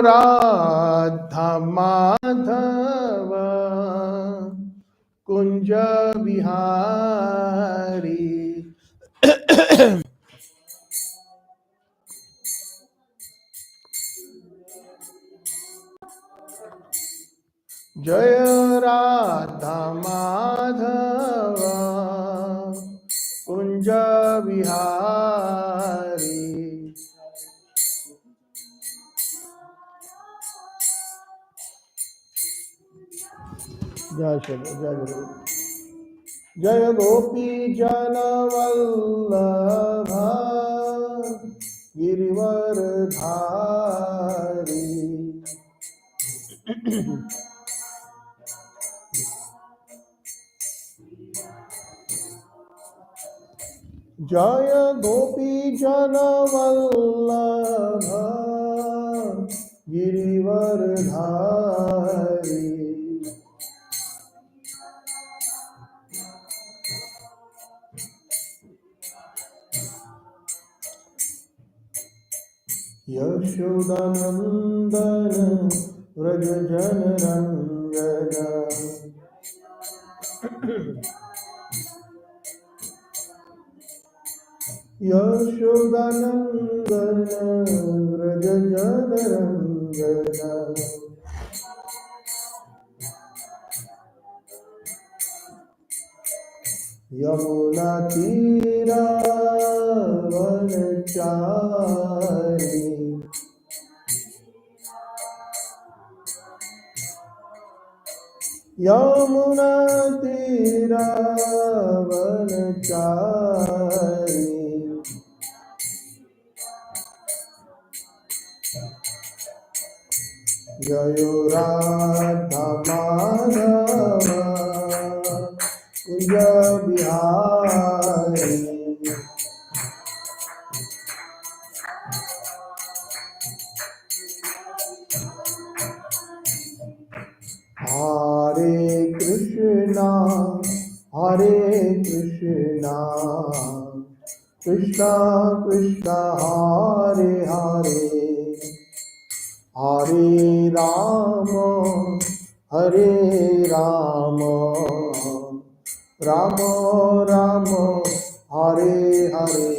राधा माधव कुंज बिहारी। जय राधा माधव कुंज बिहारी। जय श्री जय गुरु। जय गोपी जन वल्लभ गिरिवर धारी। जय गोपी जन वल्लभ गिरिवर धारी। यशोदानंदन व्रज जन रंजन। यशोदानंदन व्रज जन रंजन। यमुना तीरा वनचारी। यमुना तीरा वनचारी। जय राधा माधव कुंज बिहारी। हरे कृष्णा कृष्णा कृष्णा हरे हरे हरे राम राम राम हरे हरे।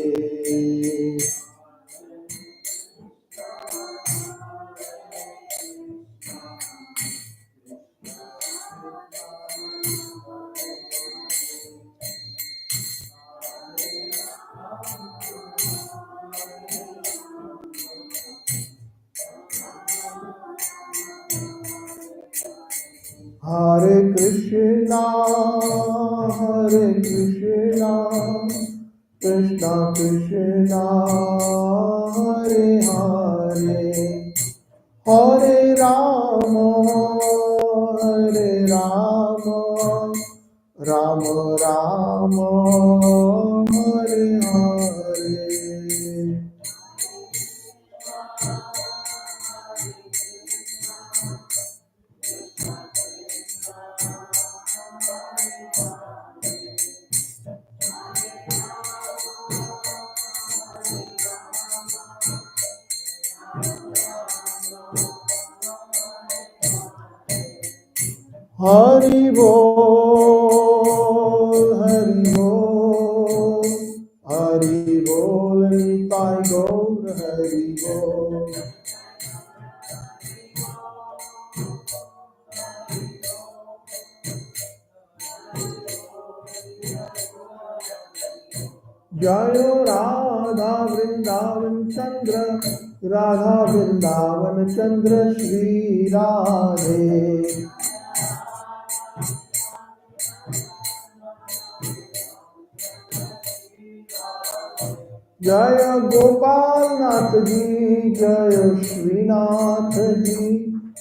हरे कृष्णा कृष्णा कृष्णा हरे हरे हरे राम राम राम हरे हरे। हरि बोल हरि बोल निताई गौर हरि बोल। जय राधा वृंदावन चंद्र राधा वृंदावन चंद्र श्री राधे। जय गोपाल नाथ जी जय श्रीनाथ जी।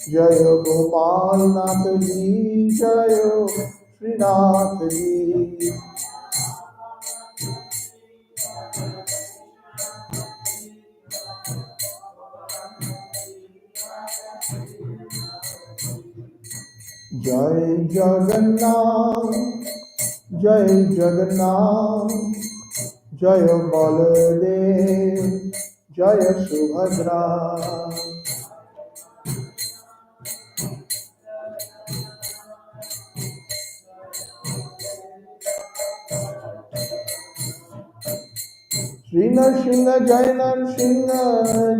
जय गोपाल नाथ जी जय श्रीनाथ जी। जय जगन्नाथ जय बलदेव जय Subhadra. Shri Narsingha Jai Narsingha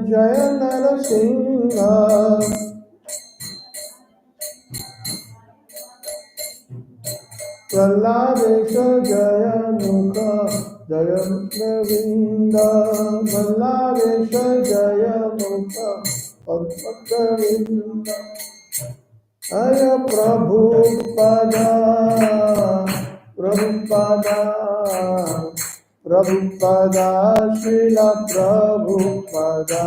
Jaya Narasingha Praladesha Jaya Mukha Jaya Govinda Praladesha Jaya Mukha Govinda Aya Prabhupada Prabhupada Prabhupada Srila Prabhupada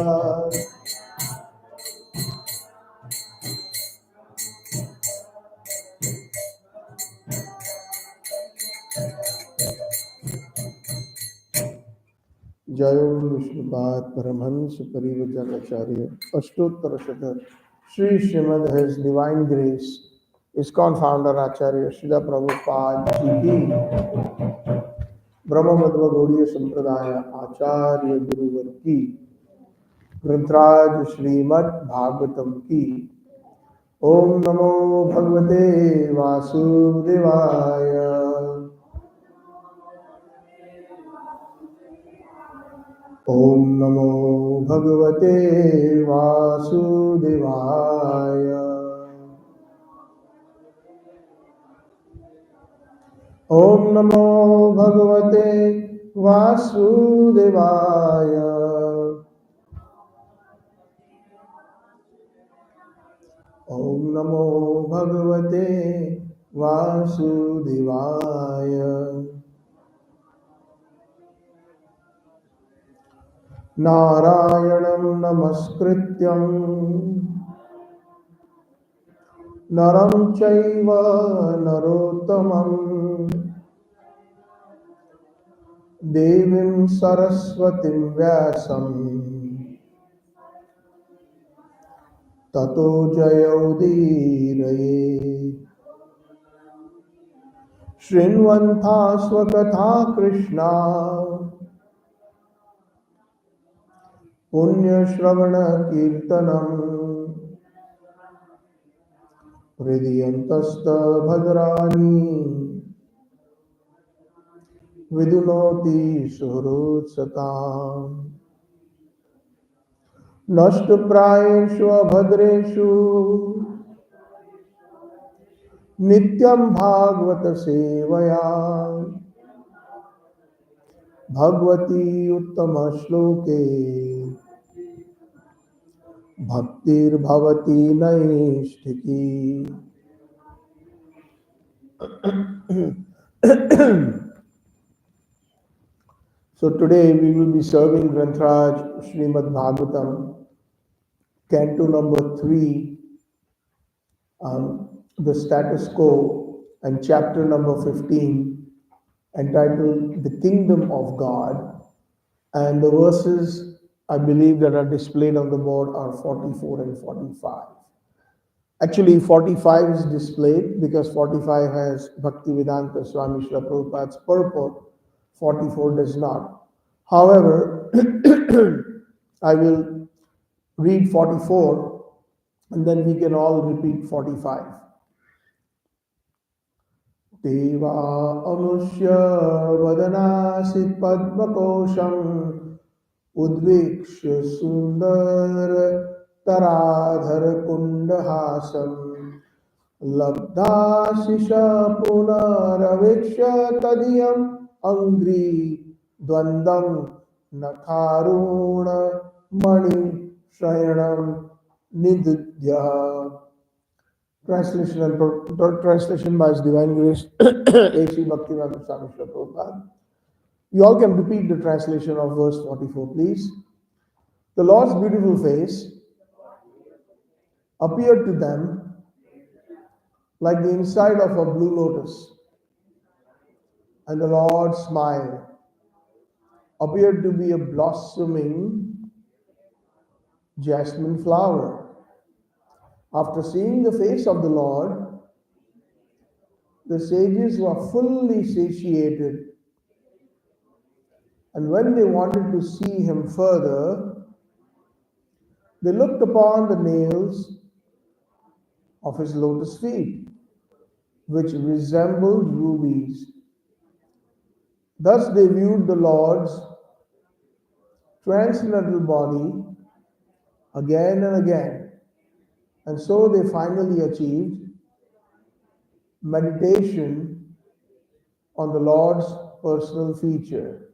Jayo Vishnupat Paramahansa Parivrajacharya Ashtottara Shata Sri Srimad His Divine Grace Iskcon Founder Acharya Srila Prabhupada Ji Ki Brahma Madhva Gaudiya Sampradaya Acharya Guruvar Ki Grantraj Srimad Bhagavatam Ki Om Namo Bhagavate Vasudevaya Om Namo Bhagavate Vasudevaya Om Namo Bhagavate Vasudevaya Om Namo Bhagavate Vasudevaya Narayanam Namaskrityam Naram Chaiva Narottamam Devim Saraswatim Vyasam Tato Jayodiraye Shrinvantha Swakatha Krishna Punya Shravana Kirtanam Hridiyantasta Bhadrani Vidunoti Suhrutsatam Nashtaprayeshu Abhadreshu Nityam Bhagavata Sevaya Bhagavati Uttama Shloke Bhaktir Bhavati Naishtiki So today we will be serving Grantraj Srimad Bhagavatam, Canto number 3, the status quo, and chapter number 15, entitled The Kingdom of God. And the verses I believe that are displayed on the board are 44 and 45. Actually, 45 is displayed because 45 has Bhaktivedanta Swami Srila Prabhupada's purport, 44 does not. However, I will read 44 and then we can all repeat 45. Deva Anushya Vadanasit Padmakosham Udvikshya Sundar Taradhar Kundahasam Labdasisha Punaraviksha Tadiyam Angri Dvandam Nakaruna Mani Shrayanam Nidudya. Translation by His Divine Grace, A.C. Bhaktivedanta Swami Srila Prabhupada. You all can repeat the translation of verse 44, please. The Lord's beautiful face appeared to them like the inside of a blue lotus, and the Lord's smile appeared to be a blossoming jasmine flower. After seeing the face of the Lord, the sages were fully satiated, and when they wanted to see him further, they looked upon the nails of his lotus feet, which resembled rubies. Thus they viewed the Lord's transcendental body again and again. And so they finally achieved meditation on the Lord's personal feature.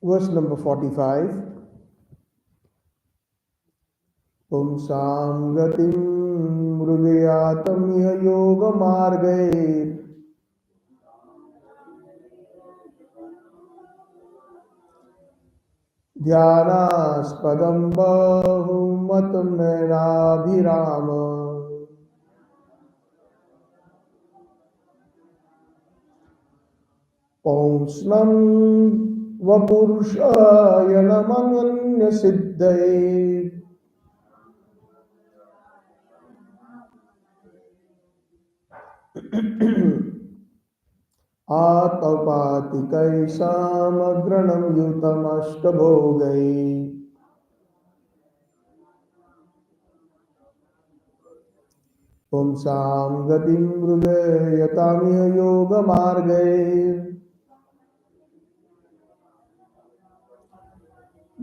Verse number 45. Pumsam gatim mrugayatam yoga margay dhyanaspadaṁ bahumatam nainabhirama Pausnam vapurushayanamanya siddhai atapatikai samagranam yutamashtabhogai Pumsam gatim mrugayatamiha yoga margay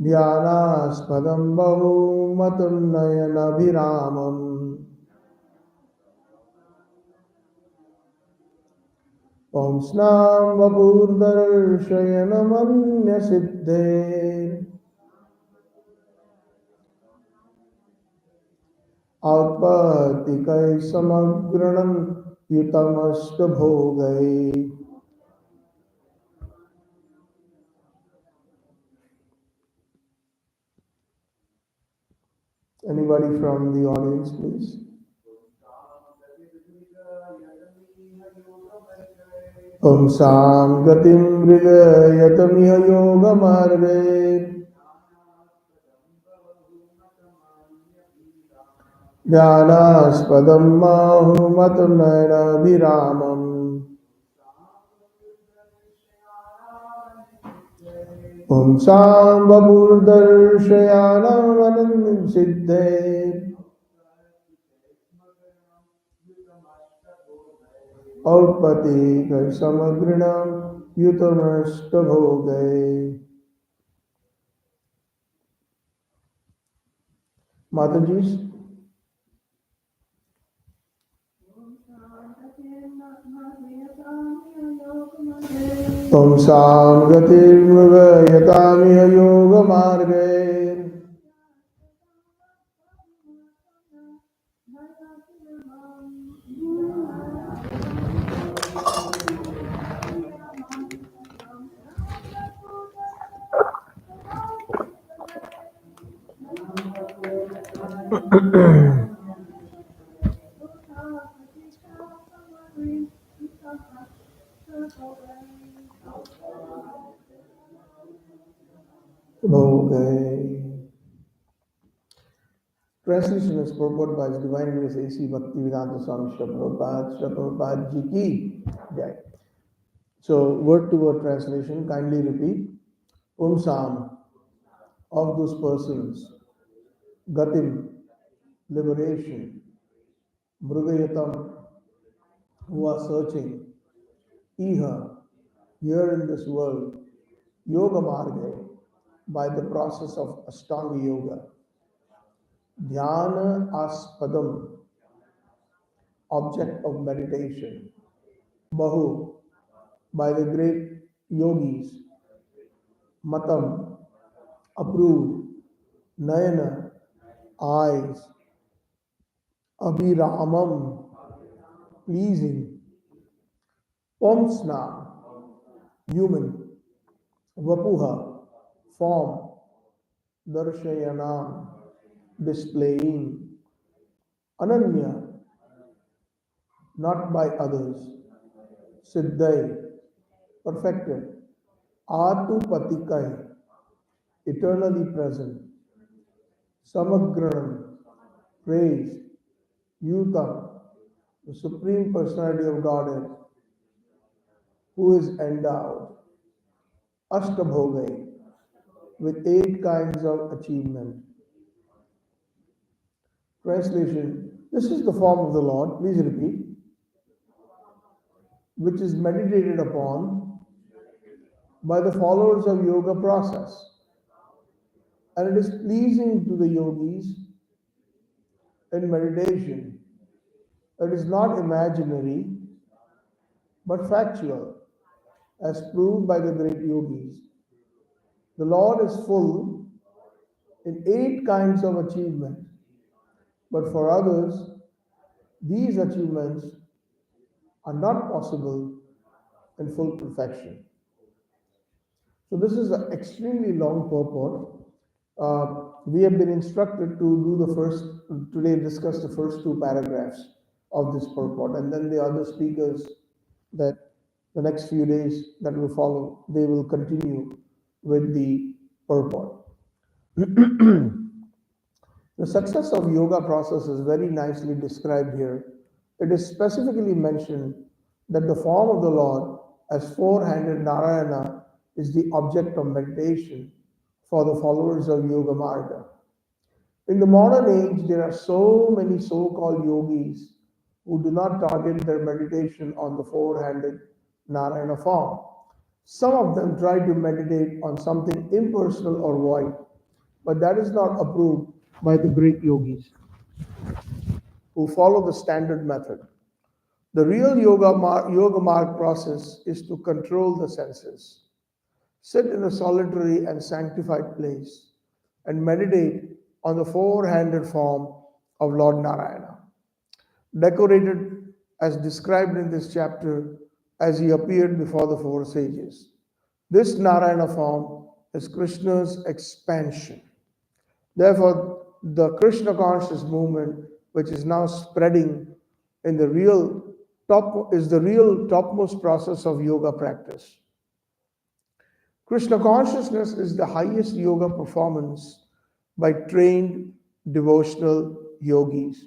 ध्यानास्पदं बहुमतं नयनाभिरामम् पुंस्नां वपुर्दर्शयनमन्यसिद्धे औत्पत्तिकै समग्रणं युतमष्टभोगै Anybody from the audience, please? Pumsam gatim mrigayatamiha yoga marge Jnanaspadam mahumatam nainabhiramam Pumsam vapurdarshayanam anandam siddhe Autpati samagrinam yutamashtabhogai Matajis Pumsam gatir mrugayatamiha yoga marge Bhogai. Translation is purport by His Divine Grace A.C. Bhaktivedanta Swami Srila Prabhupada Ji Ki Jai. So, word to word translation, kindly repeat. Pumsam, of those persons, Gatim, liberation, Mrugayatam, who are searching, Iha, here in this world, Yoga Marga, by the process of Ashtanga Yoga, Dhyana Aspadam, object of meditation, Bahu, by the great yogis, Matam, approved, Nayana, eyes, Abhiramam, pleasing, Pomsna, human, Vapuha, form, Darshayanam, displaying, Ananya, not by others, Siddhai, perfected, Atupatikai, eternally present, Samagranam, praise, Yutam, the Supreme Personality of Godhead, who is endowed, Ashtabhogai, with 8 kinds of achievement. Translation, this is the form of the Lord, please repeat. which is meditated upon by the followers of yoga process, and it is pleasing to the yogis in meditation. It is not imaginary but factual, as proved by the great yogis. The Lord is full in eight kinds of achievement, but for others, these achievements are not possible in full perfection. So, this is an extremely long purport. We have been instructed to do the first, today discuss the first two paragraphs of this purport, and then the other speakers that the next few days that will follow, they will continue with the purport. The success of yoga process is very nicely described here. It is specifically mentioned that the form of the Lord as four-handed Narayana is the object of meditation for the followers of Yoga Marga. In the modern age, there are so many so-called yogis who do not target their meditation on the four-handed Narayana form. Some of them try to meditate on something impersonal or void, but that is not approved by the great yogis who follow the standard method. The real yoga mark process is to control the senses, sit in a solitary and sanctified place, and meditate on the four-handed form of Lord Narayana, decorated as described in this chapter as he appeared before the four sages. This Narayana form is Krishna's expansion. Therefore, the Krishna conscious movement, which is now spreading in the real top, is the real topmost process of yoga practice. Krishna consciousness is the highest yoga performance by trained devotional yogis.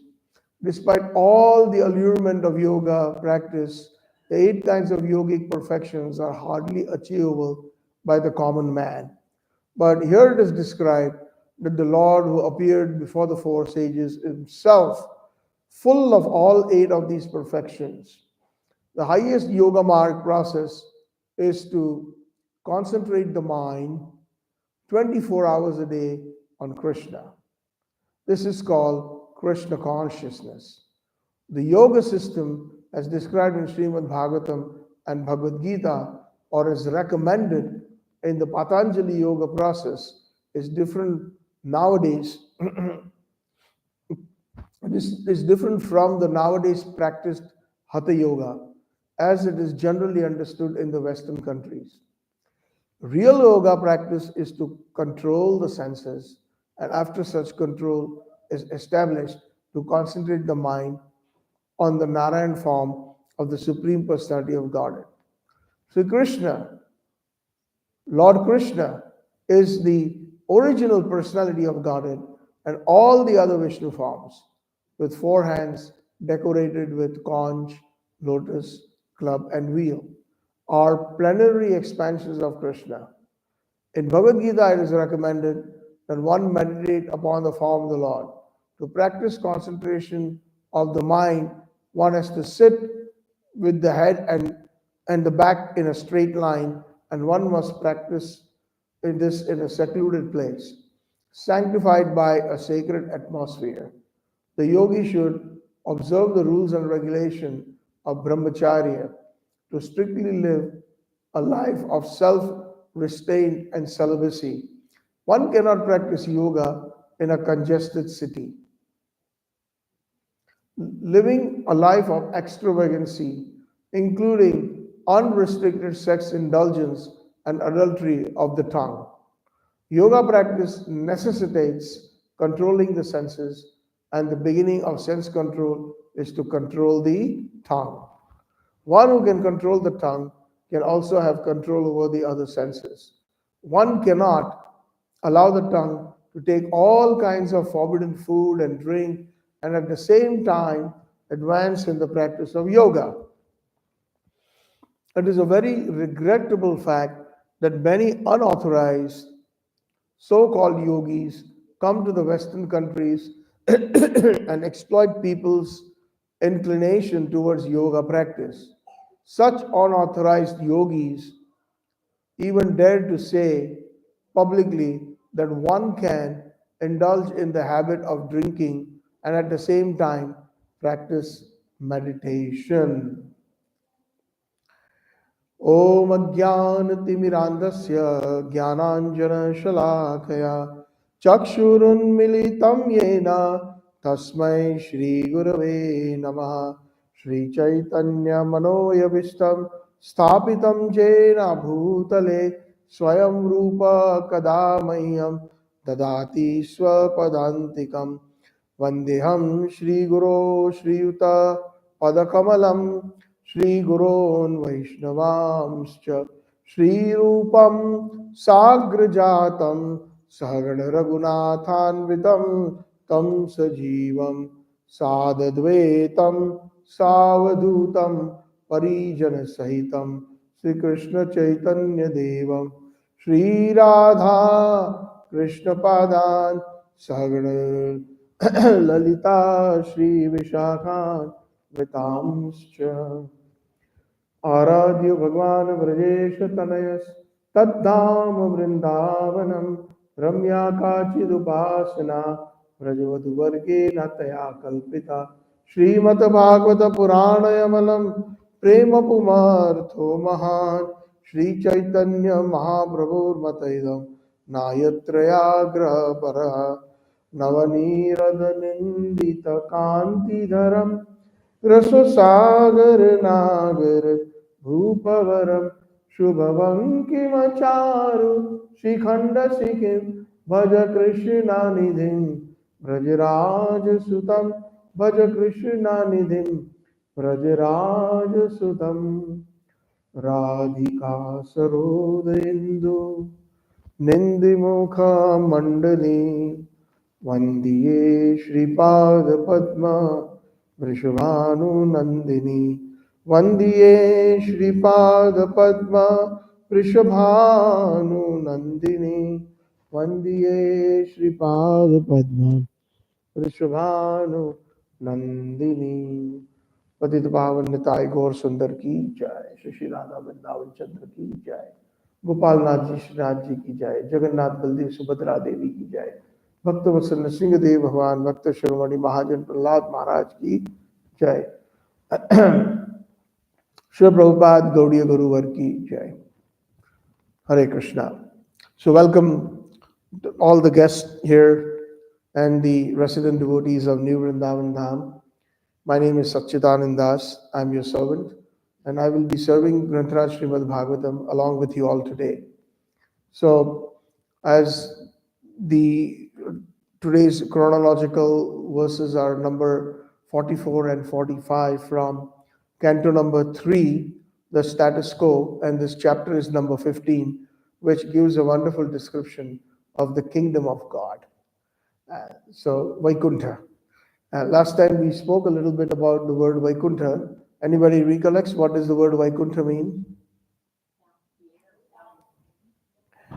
Despite all the allurement of yoga practice, the eight kinds of yogic perfections are hardly achievable by the common man. But here it is described that the Lord who appeared before the four sages himself, full of all eight of these perfections. The highest yoga mark process is to concentrate the mind 24 hours a day on Krishna. This is called Krishna consciousness. The yoga system, as described in Srimad Bhagavatam and Bhagavad Gita, or is recommended in the Patanjali yoga process, is different nowadays. This is different from the nowadays practiced Hatha Yoga, as it is generally understood in the Western countries. Real yoga practice is to control the senses, and after such control is established, to concentrate the mind on the Narayan form of the Supreme Personality of Godhead. Sri Krishna, Lord Krishna, is the original personality of Godhead, and all the other Vishnu forms, with four hands decorated with conch, lotus, club, and wheel, are plenary expansions of Krishna. In Bhagavad Gita, it is recommended that one meditate upon the form of the Lord. To practice concentration of the mind, one has to sit with the head and the back in a straight line, and one must practice this in a secluded place, sanctified by a sacred atmosphere. The yogi should observe the rules and regulation of brahmacharya to strictly live a life of self-restraint and celibacy. One cannot practice yoga in a congested city. Living a life of extravagancy, including unrestricted sex indulgence and adultery of the tongue. Yoga practice necessitates controlling the senses, and the beginning of sense control is to control the tongue. One who can control the tongue can also have control over the other senses. One cannot allow the tongue to take all kinds of forbidden food and drink and at the same time advance in the practice of yoga. It is a very regrettable fact that many unauthorized so-called yogis come to the Western countries and exploit people's inclination towards yoga practice. Such unauthorized yogis even dare to say publicly that one can indulge in the habit of drinking and at the same time practice meditation. ॐ अज्ञानतिमिरान्धस्य ज्ञानाञ्जनशलाकया चक्षुरुन्मिलितं येन तस्मै श्रीगुरवे नमः श्रीचैतन्यमनोयविष्टं स्थापितं येन भूतले स्वयं रूप कदा मह्यं ददाति स्वपदान्तिकं वन्देऽहं श्रीगुरो श्रीयुतपदकमलं श्रीगुरोन् वैष्णवांश्च श्रीरूपं साग्रजातं सहगणरघुनाथान्वितं तं सजीवं साद्वैतं सावधूतं परिजनसहितं श्रीकृष्णचैतन्यदेवं श्रीराधा कृष्णपादान् सहगण ललिता श्रीविशाखान्वितांश्च आराध्य भगवान ब्रजेश तनयस तद्धाम वृंदावनम रम्या काचिदुपासना व्रजवधुवर्गे न तया कल्पिता श्रीमद्भागवत पुराणयमलं प्रेम पुमार्थो महान् श्री चैतन्य महाप्रभुर्मतैदं नायत्रयाग्रहपरः नवनीरदनिन्दितकान्तिधरं रससागर नागर भूपवरं शुभवं किमचारु शिखण्ड शिखिं भज कृष्णानिधिं व्रजराजसुतं भज कृष्णानिधिं व्रजराजसुतं राधिका सरोदेन्दु निन्दिमुखमण्डली वन्दिये श्रीपादपद्म वृषभानुनन्दिनी वन्दिये श्रीपादपद्म वृषभानुनन्दिनी वन्दिये श्रीपादपद्म वृषभानुनन्दिनी पतित पावन निताय गौर सुंदर की जय। श्री श्री राधा वृंदावन चंद्र की जय। गोपाल नाथ जी श्रीनाथ जी की जय। जगन्नाथ बलदेव सुभद्रा देवी की जय। भक्त वत्सल सिंह देव भगवान भक्त शिरोमणि महाजन प्रहलाद महाराज की जय। शिव प्रभुपाद गौड़ीय गुरुवर की जय। Hare Krishna. So welcome to all the guests here and the resident devotees of New Vrindavan Dham. My name is Satchitananda Dasa. I am your servant and I will be serving Grantaraj Srimad Bhagavatam along with you all today. So as the today's chronological verses are number 44 and 45 from canto number 3, the status quo, and this chapter is number 15, which gives a wonderful description of the kingdom of God. So Vaikuntha. Last time we spoke a little bit about the word Vaikuntha. Anybody recollects what does the word Vaikuntha mean?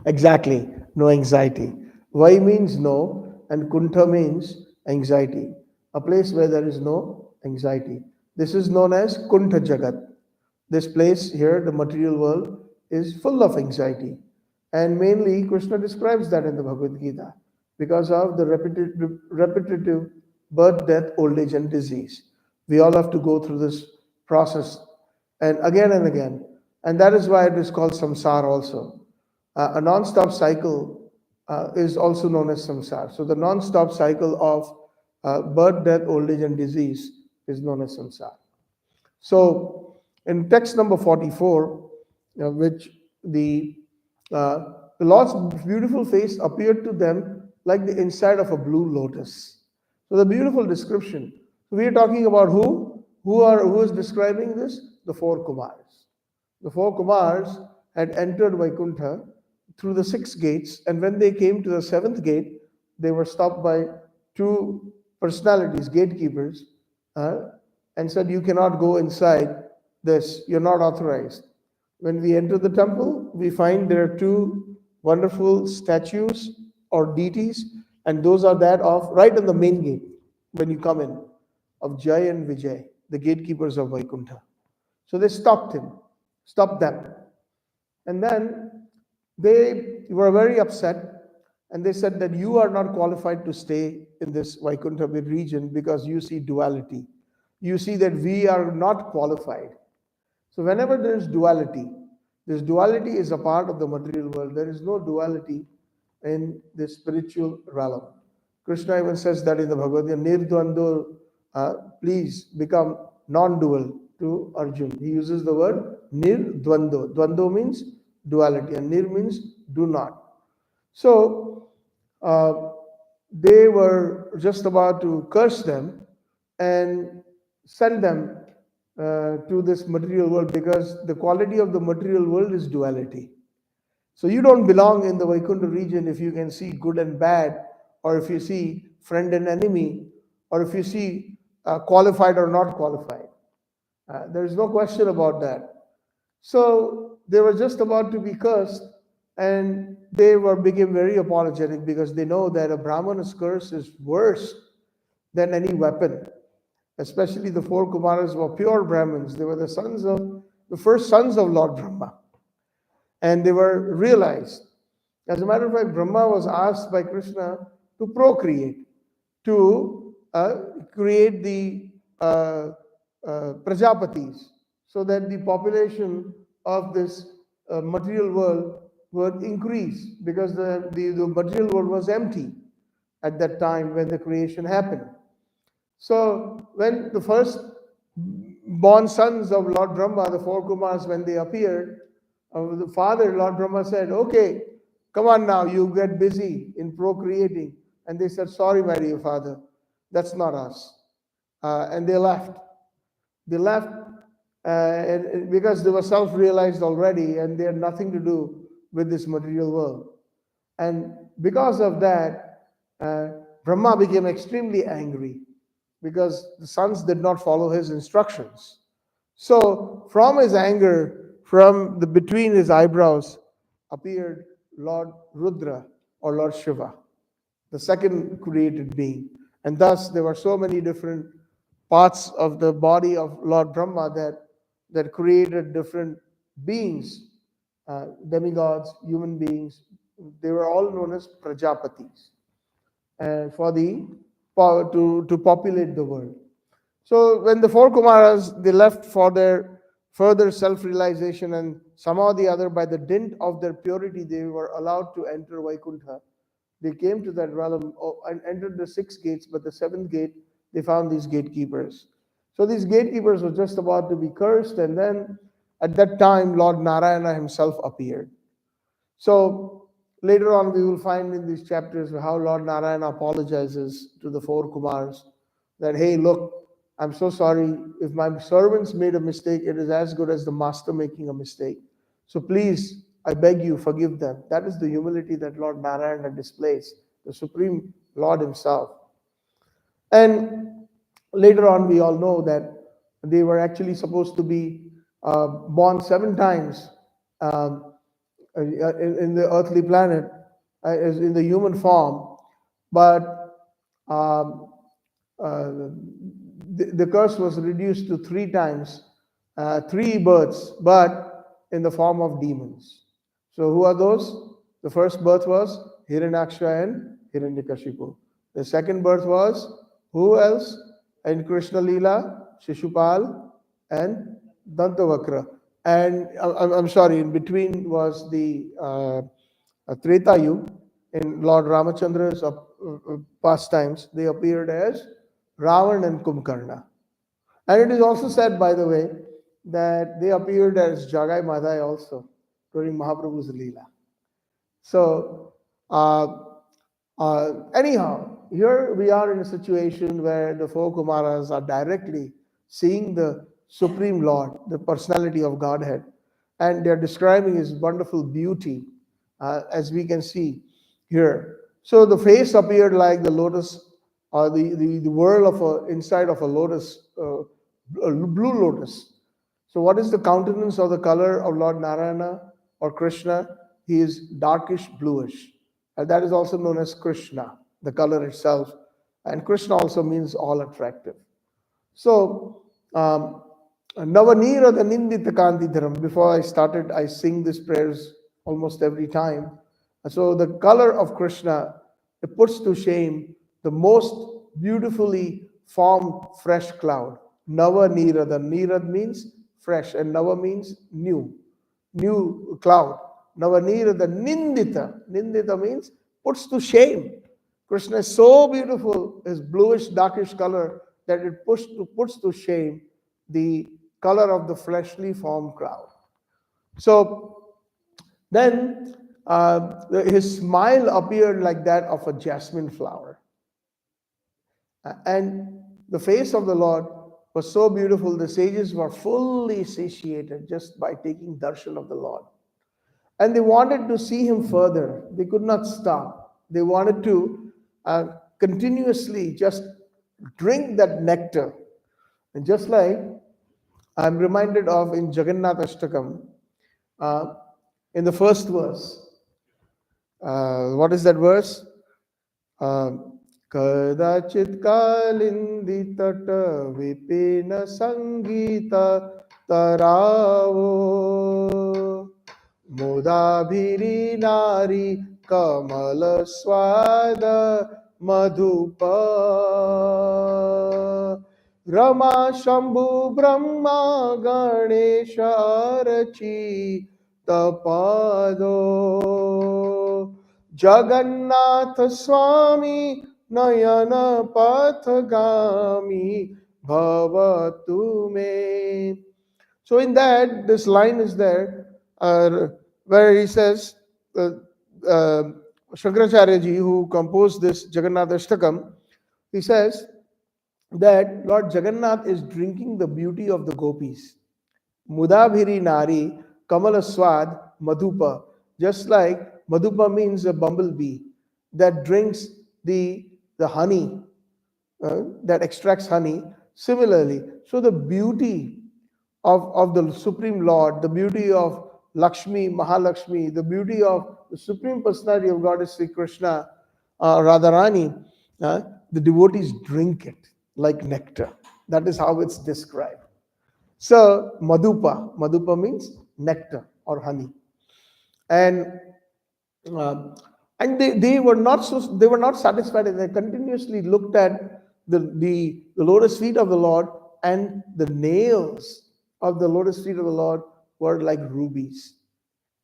Exactly, no anxiety. Vai means no, and Kuntha means anxiety. A place where there is no anxiety. This is known as Kuntha Jagat. This place here, the material world, is full of anxiety. And mainly, Krishna describes that in the Bhagavad Gita because of the repetitive birth, death, old age, and disease. We all have to go through this process and again. And that is why it is called samsara also. A non-stop cycle is also known as samsara. So the non-stop cycle of birth, death, old age, and disease is known as samsara. So in text number 44, which the Lord's beautiful face appeared to them like the inside of a blue lotus. So the beautiful description. So we are talking about who? Who is describing this? The four Kumars. The four Kumars had entered Vaikuntha through the 6 gates, and when they came to the 7th gate, they were stopped by 2 personalities, gatekeepers, and said, "You cannot go inside this, you're not authorized." When we enter the temple, we find there are 2 wonderful statues or deities, and those are that of right in the main gate when you come in, of Jai and Vijay, the gatekeepers of Vaikuntha. So they stopped them. And then they were very upset, and they said that you are not qualified to stay in this Vaikuntha region because you see duality. You see that we are not qualified. So whenever there is duality, this duality is a part of the material world. There is no duality in the spiritual realm. Krishna even says that in the Bhagavad Gita, Nirdvando, please become non-dual to Arjun. He uses the word Nirdvando. Dvando means duality, and Nir means do not. So uh, they were just about to curse them and send them to this material world, because the quality of the material world is duality. So you don't belong in the Vaikuntha region if you can see good and bad, or if you see friend and enemy, or if you see qualified or not qualified. There is no question about that. So they were just about to be cursed, and they became very apologetic, because they know that a Brahmana's curse is worse than any weapon. Especially the four Kumaras were pure Brahmins. They were the first sons of Lord Brahma. And they were realized. As a matter of fact, Brahma was asked by Krishna to procreate, to create the Prajapatis, so that the population of this material world would increase, because the material world was empty at that time when the creation happened. So when the first born sons of Lord Brahma, the four Kumars, when they appeared, the father, Lord Brahma, said, okay, come on now, you get busy in procreating. And they said, sorry, my dear father, that's not us. And they left. They left because they were self-realized already, and they had nothing to do with this material world. And because of that, Brahma became extremely angry, because the sons did not follow his instructions. So from his anger, from between his eyebrows, appeared Lord Rudra, or Lord Shiva, the second created being. And thus there were so many different parts of the body of Lord Brahma that created different beings, demigods, human beings. They were all known as Prajapatis, and for the power to populate the world. So when the four Kumaras, they left for their further self-realization, and somehow or the other, by the dint of their purity, they were allowed to enter Vaikuntha. They came to that realm and entered the 6 gates, but the 7th gate, they found these gatekeepers. So these gatekeepers were just about to be cursed, and then at that time, Lord Narayana himself appeared. So later on, we will find in these chapters how Lord Narayana apologizes to the four Kumars that, hey, look, I'm so sorry. If my servants made a mistake, it is as good as the master making a mistake. So please, I beg you, forgive them. That is the humility that Lord Narayana displays, the Supreme Lord himself. And later on, we all know that they were actually supposed to be born 7 times in the earthly planet, in the human form, but um, the curse was reduced to 3 times, 3 births, but in the form of demons. So who are those? The first birth was Hiranyaksha and Hiranyakashipu. The second birth was who else? In Krishna Leela, Shishupal and Dantavakra. And I'm sorry, in between was the Treta Yuga. In Lord Ramachandra's pastimes, they appeared as Ravan and Kumbhakarna. And it is also said, by the way, that they appeared as Jagai Madai also during Mahaprabhu's Leela. So, anyhow, here we are in a situation where the four Kumaras are directly seeing the Supreme Lord, the personality of Godhead, and they're describing his wonderful beauty, as we can see here. So the face appeared like the lotus, or the whirl of inside of a lotus, a blue lotus. So what is the countenance or the color of Lord Narayana or Krishna? He is darkish bluish. And that is also known as Krishna, the color itself. And Krishna also means all attractive. So Navanira the Nindita Kantidharam. Before I started, I sing these prayers almost every time. So the color of Krishna, it puts to shame the most beautifully formed fresh cloud. Nava Nirada. Nirad means fresh, and Nava means new, new cloud. Nava Nirada Nindita. Nindita means puts to shame. Krishna is so beautiful, his bluish, darkish color, that it puts to shame the color of the fleshly form crowd. So then his smile appeared like that of a jasmine flower. And the face of the Lord was so beautiful, the sages were fully satiated just by taking darshan of the Lord. And they wanted to see him further. They could not stop. They wanted to continuously just drink that nectar. And just like I'm reminded of in Jagannath Ashtakam, uh, in the first verse, what is that verse? Kadachit kalindi tata vipina sangita taravo Mudabhiri nari kamala swada madhupa Rama Shambhu Brahma Ganesha Rachi Tapado Jagannath Swami Nayana Pathagami Bhavatu Me. So in that, this line is there where he says, Shankaracharya ji, who composed this Jagannath Ashtakam, he says that Lord Jagannath is drinking the beauty of the gopis. Mudabhiri nari kamala swad madhupa. Just like madhupa means a bumblebee that drinks the honey, that extracts honey. Similarly, so the beauty of the Supreme Lord, the beauty of Lakshmi, Mahalakshmi, the beauty of the Supreme Personality of Goddess Sri Krishna, Radharani, the devotees drink it like nectar. That is how it's described. So Madhupa means nectar or honey, and uh, they were not satisfied. They continuously looked at the lotus feet of the Lord, and the nails of the lotus feet of the Lord were like rubies.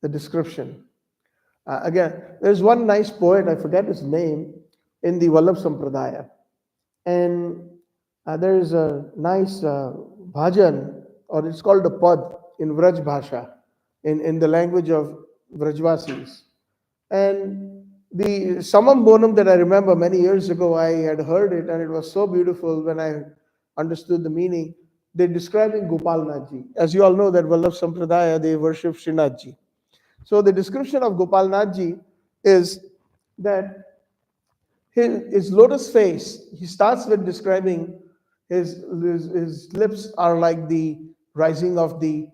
The description. Again, there's one nice poet, I forget his name, in the Vallabh Sampradaya. And there is a nice bhajan, or it's called a pad in Vraj Bhasha, in the language of Vrajvasis. And the Samam Bonam that I remember many years ago, I had heard it, and it was so beautiful when I understood the meaning. They're describing Gopal Nathji. As you all know, that Vallabh Sampradaya, they worship Srinathji. So the description of Gopal Nathji is that his lotus face, he starts with describing his lips are like the rising of the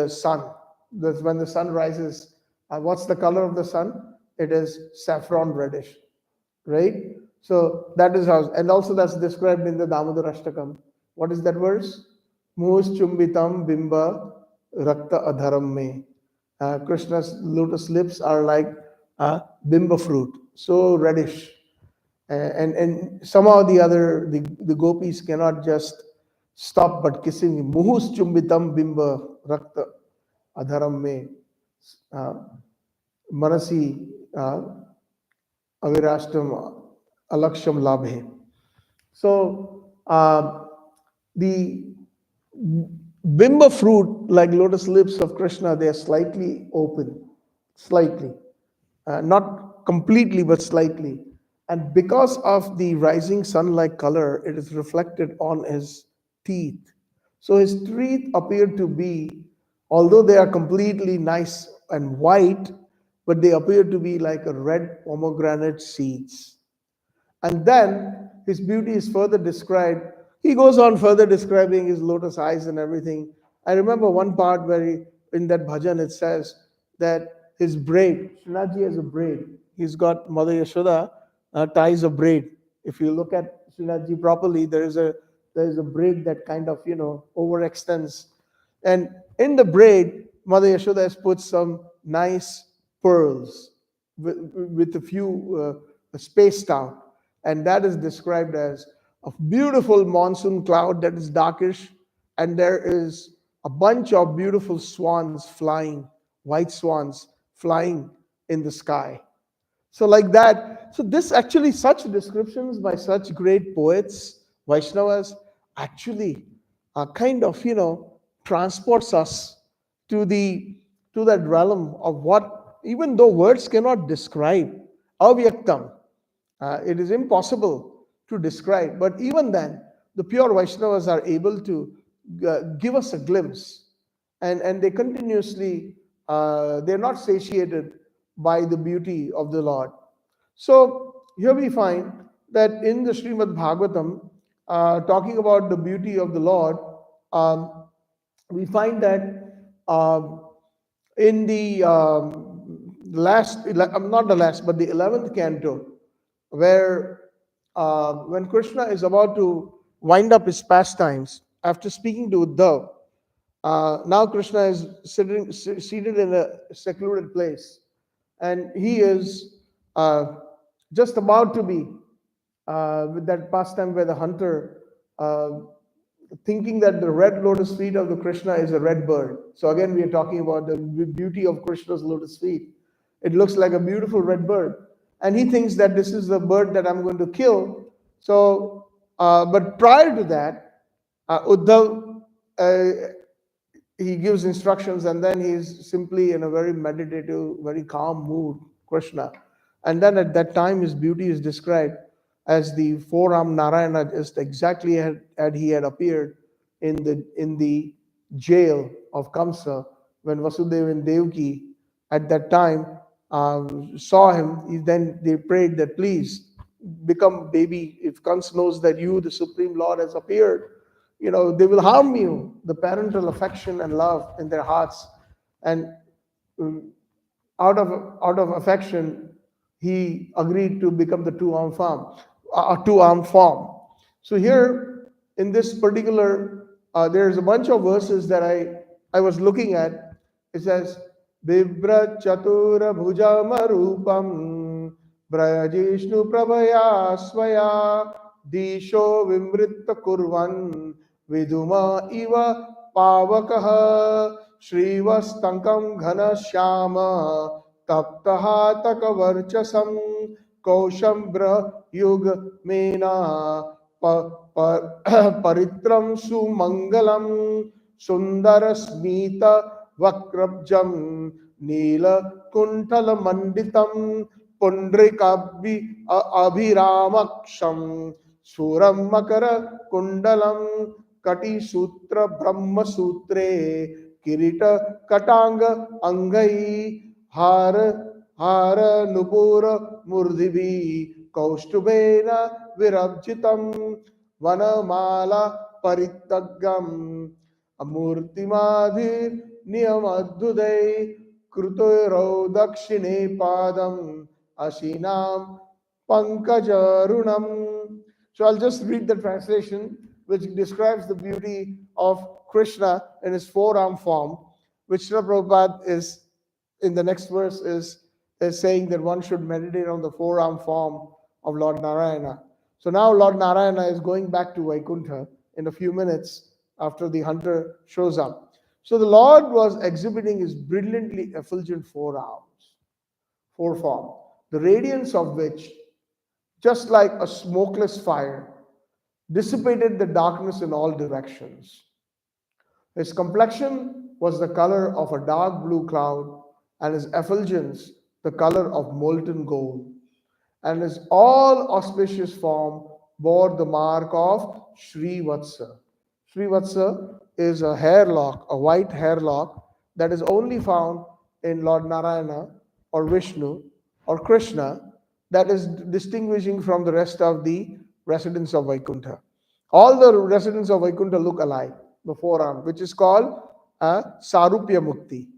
sun. That's when the sun rises. What's the color of the sun? It is saffron reddish, right? So that is how, and also that's described in the Damodar Ashtakam. What is that verse? Mus chumbitam bimba rakta adharam me. Krishna's lotus lips are like bimba fruit, so reddish. And somehow the other, the gopis cannot just stop but kissing him. Muhus chumbitam bimba rakta adharam me. Manasi avirashtam alaksham labhe. So the bimba fruit, like lotus lips of Krishna, they are slightly open, slightly, not completely, but slightly. And because of the rising sun-like color, it is reflected on his teeth. So his teeth appear to be, although they are completely nice and white, but they appear to be like a red pomegranate seeds. And then his beauty is further described. He goes on further describing his lotus eyes and everything. I remember one part where in that bhajan it says that his braid, Srinathji has a braid. He's got Mother Yashoda ties a braid. If you look at Srinathji properly, there is a braid that kind of overextends And in the braid, Mother Yashoda has put some nice pearls with a few spaced out. And that is described as a beautiful monsoon cloud that is darkish. And there is a bunch of beautiful swans flying, white swans flying in the sky. So, like that. So, this actually, such descriptions by such great poets, Vaishnavas, actually kind of, transports us to the to that realm of what, even though words cannot describe, avyaktam, it is impossible to describe. But even then, the pure Vaishnavas are able to give us a glimpse, and they continuously, they're not satiated by the beauty of the Lord. So here we find that in the Srimad Bhagavatam, talking about the beauty of the Lord, um, we find that in the not the last, but the 11th canto, where when Krishna is about to wind up his pastimes after speaking to Uddhav, now Krishna is seated in a secluded place, and he is just about to be with that pastime where the hunter, thinking that the red lotus feet of the Krishna is a red bird. So again, we are talking about the beauty of Krishna's lotus feet. It looks like a beautiful red bird, and he thinks that this is the bird that I'm going to kill. So, but prior to that, Uddhav, he gives instructions, and then he's simply in a very meditative, very calm mood, Krishna. And then at that time, his beauty is described as the four-armed Narayana, just exactly had he had appeared in the jail of Kamsa, when Vasudeva and Devaki at that time saw him. Then they prayed that, please become baby. If Kans knows that you, the Supreme Lord, has appeared, they will harm you. The parental affection and love in their hearts, and um, out of affection, he agreed to become the two-armed form. So here in this particular, there's a bunch of verses that I was looking at. It says, Bibra Chatura Bhujamarupam Brajishnu Prabhaya Swaya Disho Vimritta Kurvan Viduma Iva Pavakaha Srivastankam Ghana Shyama Taptaha Takavarchasam Kaushambra Yug Mena Paritram Sumangalam Sundara Smita Vakrabjam Nila Kuntala Manditam Pundrikabhi Abhiramaksham Suram Makara Kundalam Kati Sutra Brahma Sutre Kirita Katanga Angai Hara Nupura Murdhivi Kaustubena Virabjitam Vanamala Paritagam Amurtimadhir Niyamadhudai Krutoro Dakshine Padam Asinam Pankajarunam. So I'll just read the translation, which describes the beauty of Krishna in his four-arm form, which Srila Prabhupada is, in the next verse, is saying that one should meditate on the four-arm form of Lord Narayana. So now Lord Narayana is going back to Vaikuntha in a few minutes after the hunter shows up. So the Lord was exhibiting his brilliantly effulgent four form, the radiance of which, just like a smokeless fire, dissipated the darkness in all directions. His complexion was the color of a dark blue cloud, and his effulgence the color of molten gold. And his all auspicious form bore the mark of Srivatsa. Srivatsa is a hair lock, a white hair lock that is only found in Lord Narayana or Vishnu or Krishna, that is distinguishing from the rest of the residents of Vaikuntha. All the residents of Vaikuntha look alike, the forearm, which is called Sarupya Mukti.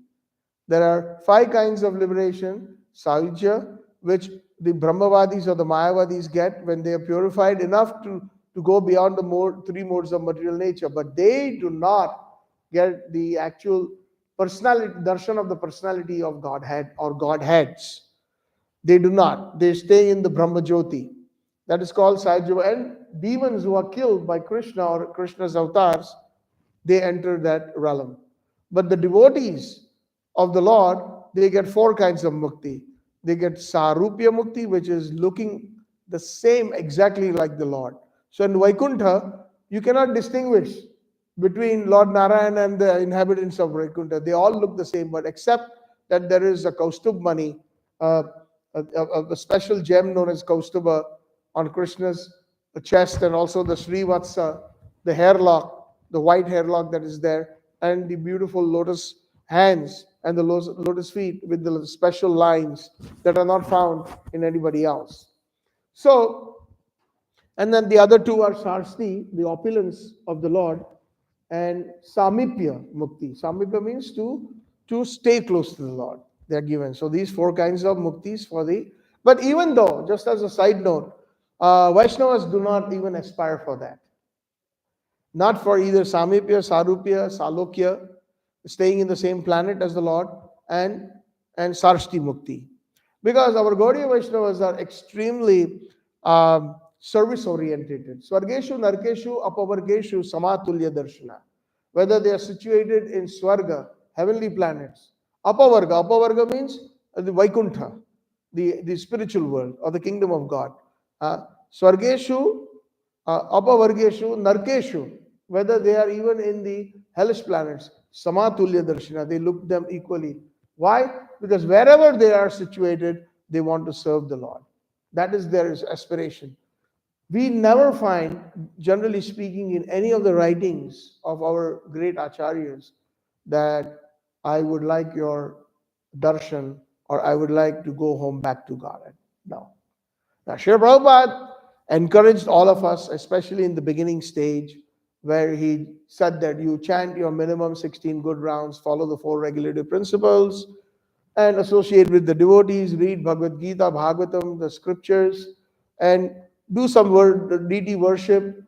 There are 5 kinds of liberation: Saujya, which the Brahmavadis or the Mayavadis get when they are purified enough to go beyond the 3 modes of material nature, but they do not get the actual personality, darshan of the personality of Godhead or Godheads. They do not. They stay in the Brahma Jyoti. That is called Sahajiva. And demons who are killed by Krishna or Krishna's avatars, they enter that realm. But the devotees of the Lord, they get four kinds of mukti. They get Sarupya mukti, which is looking the same exactly like the Lord. So in Vaikuntha, you cannot distinguish between Lord Narayan and the inhabitants of Vaikuntha. They all look the same, but except that there is a Kaustubh Mani, uh, a special gem known as Kaustubha on Krishna's chest, and also the Srivatsa, the hairlock, the white hairlock that is there, and the beautiful lotus hands and the lotus feet with the special lines that are not found in anybody else. So, and then the other two are Sarsti, the opulence of the Lord, and Samipya Mukti. Samipya means to stay close to the Lord. They are given. So these four kinds of muktis for the. But even though, just as a side note, Vaishnavas do not even aspire for that. Not for either Samipya, Sarupya, Salokya, staying in the same planet as the Lord, and Sarshti Mukti. Because our Gaudiya Vaishnavas are extremely service oriented. Swargeshu, Narkeshu, Apavargeshu, Samatulya Darshana. Whether they are situated in Swarga, heavenly planets. Apavarga means the Vaikuntha, the spiritual world or the kingdom of God. Swargeshu, Apavargeshu, Narkeshu, whether they are even in the hellish planets, Samatulya Darshana, they look them equally. Why? Because wherever they are situated, they want to serve the Lord. That is their aspiration. We never find, generally speaking, in any of the writings of our great acharyas, that I would like your darshan or I would like to go home back to God. No. Now, Srila Prabhupada encouraged all of us, especially in the beginning stage, where he said that you chant your minimum 16 good rounds, follow the four regulative principles, and associate with the devotees, read Bhagavad Gita, Bhagavatam, the scriptures, and do some deity worship,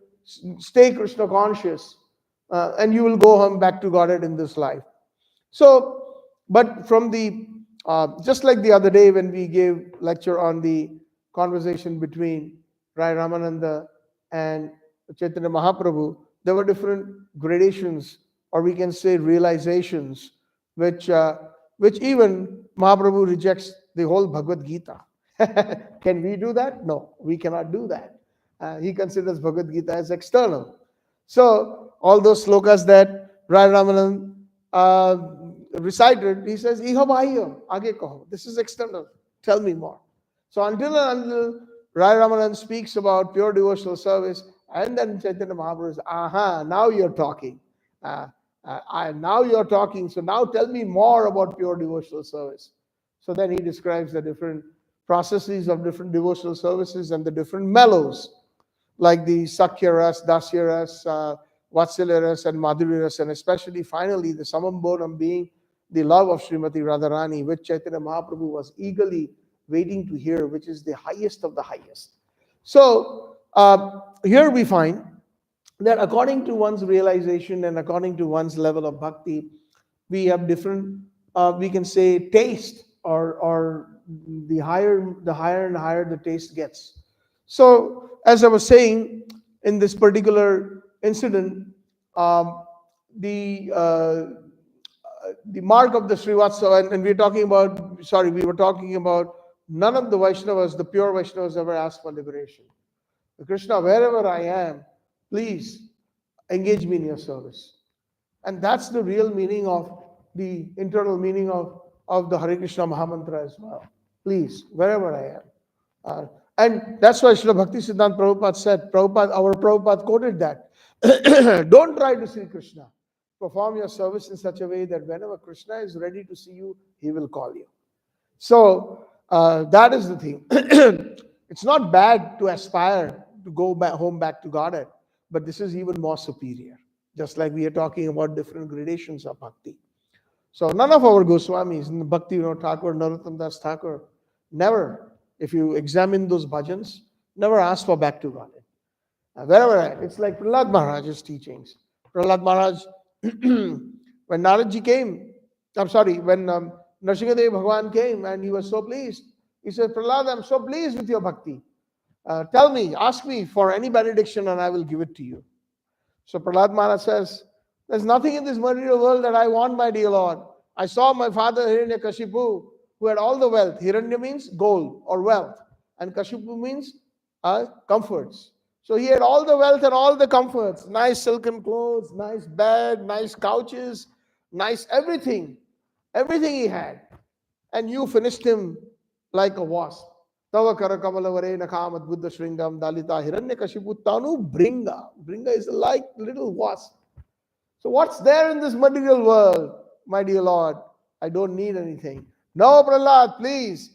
stay Krishna conscious, and you will go home back to Godhead in this life. So, but from the, just like the other day when we gave lecture on the conversation between Rai Ramananda and Chaitanya Mahaprabhu, there were different gradations, or we can say realizations, which even Mahaprabhu rejects the whole Bhagavad Gita. Can we do that? No, we cannot do that. He considers Bhagavad Gita as external. So all those slokas that Rai Ramanand recited, he says, Iho Bahya, Aage kaho. This is external. Tell me more. So until Rai Ramanand speaks about pure devotional service, and then Chaitanya Mahaprabhu says, aha, now you're talking. Now you're talking. So now tell me more about pure devotional service. So then he describes the different processes of different devotional services and the different mellows, like the Sakhya Ras, Dasya Ras, Vatsalya Ras, and Madhurya Ras, and especially finally the Samam Bonam being the love of Srimati Radharani, which Chaitanya Mahaprabhu was eagerly waiting to hear, which is the highest of the highest. So here we find that according to one's realization and according to one's level of bhakti, we have different, we can say, taste, or the higher and higher the taste gets. So, as I was saying, in this particular incident, the mark of the Srivatsa, and we're talking about, we were talking about none of the Vaishnavas, the pure Vaishnavas, ever asked for liberation. Krishna, wherever I am, please engage me in your service. And that's the real meaning of the internal meaning of the Hare Krishna Mahamantra as well. Please, wherever I am. And that's why Srila Bhakti Siddhanta Prabhupada said, our Prabhupada quoted that. Don't try to see Krishna. Perform your service in such a way that whenever Krishna is ready to see you, he will call you. So that is the thing. It's not bad to aspire to go back to Godhead, but this is even more superior. Just like we are talking about different gradations of bhakti. So none of our Goswamis, Bhakti Vinod Thakur, Narottam Das Thakur, never, if you examine those bhajans, never asked for back to Godhead. Wherever it's like Prahlad Maharaj's teachings. Prahlad Maharaj when Naradji came, when Nrsimhadev Bhagwan came and he was so pleased, he said, Prahlad, I'm so pleased with your bhakti. Tell me, ask me for any benediction and I will give it to you. So Prahlad Maharaj says, there's nothing in this material world that I want, my dear Lord. I saw my father Hiranyakashipu, who had all the wealth. Hiranya means gold or wealth, and Kashipu means comforts. So he had all the wealth and all the comforts, nice silken clothes, nice bed, nice couches, nice everything. Everything he had. And you finished him like a wasp. Tava Karakamalavare Nakamat Buddha Shringam Dalita Hiranyakashiputanu Bringa. Bringa is like little wasp. So what's there in this material world, my dear Lord? I don't need anything. No, Prahlad, please.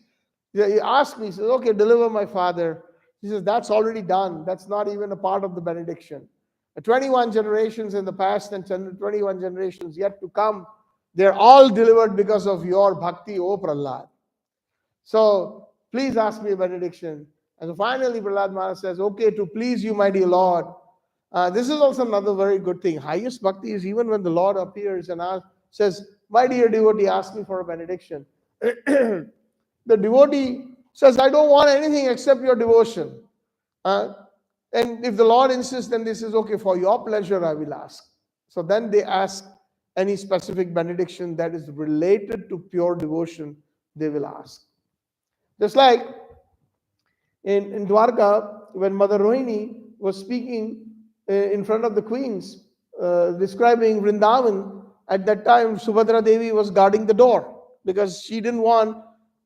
He asked me, he says, okay, deliver my father. He says, that's already done. That's not even a part of the benediction. 21 generations in the past and 21 generations yet to come, they're all delivered because of your bhakti, O Prahlad. So please ask me a benediction. And so finally, Prahlad Maharaj says, okay, to please you, my dear Lord. This is also another very good thing. Highest bhakti is even when the Lord appears and says, my dear devotee, ask me for a benediction. The devotee says, I don't want anything except your devotion. And if the Lord insists, then this is okay, for your pleasure I will ask. So then they ask any specific benediction that is related to pure devotion, they will ask. Just like in Dwarka, when Mother Rohini was speaking in front of the queens, describing Vrindavan, at that time Subhadra Devi was guarding the door because she didn't want,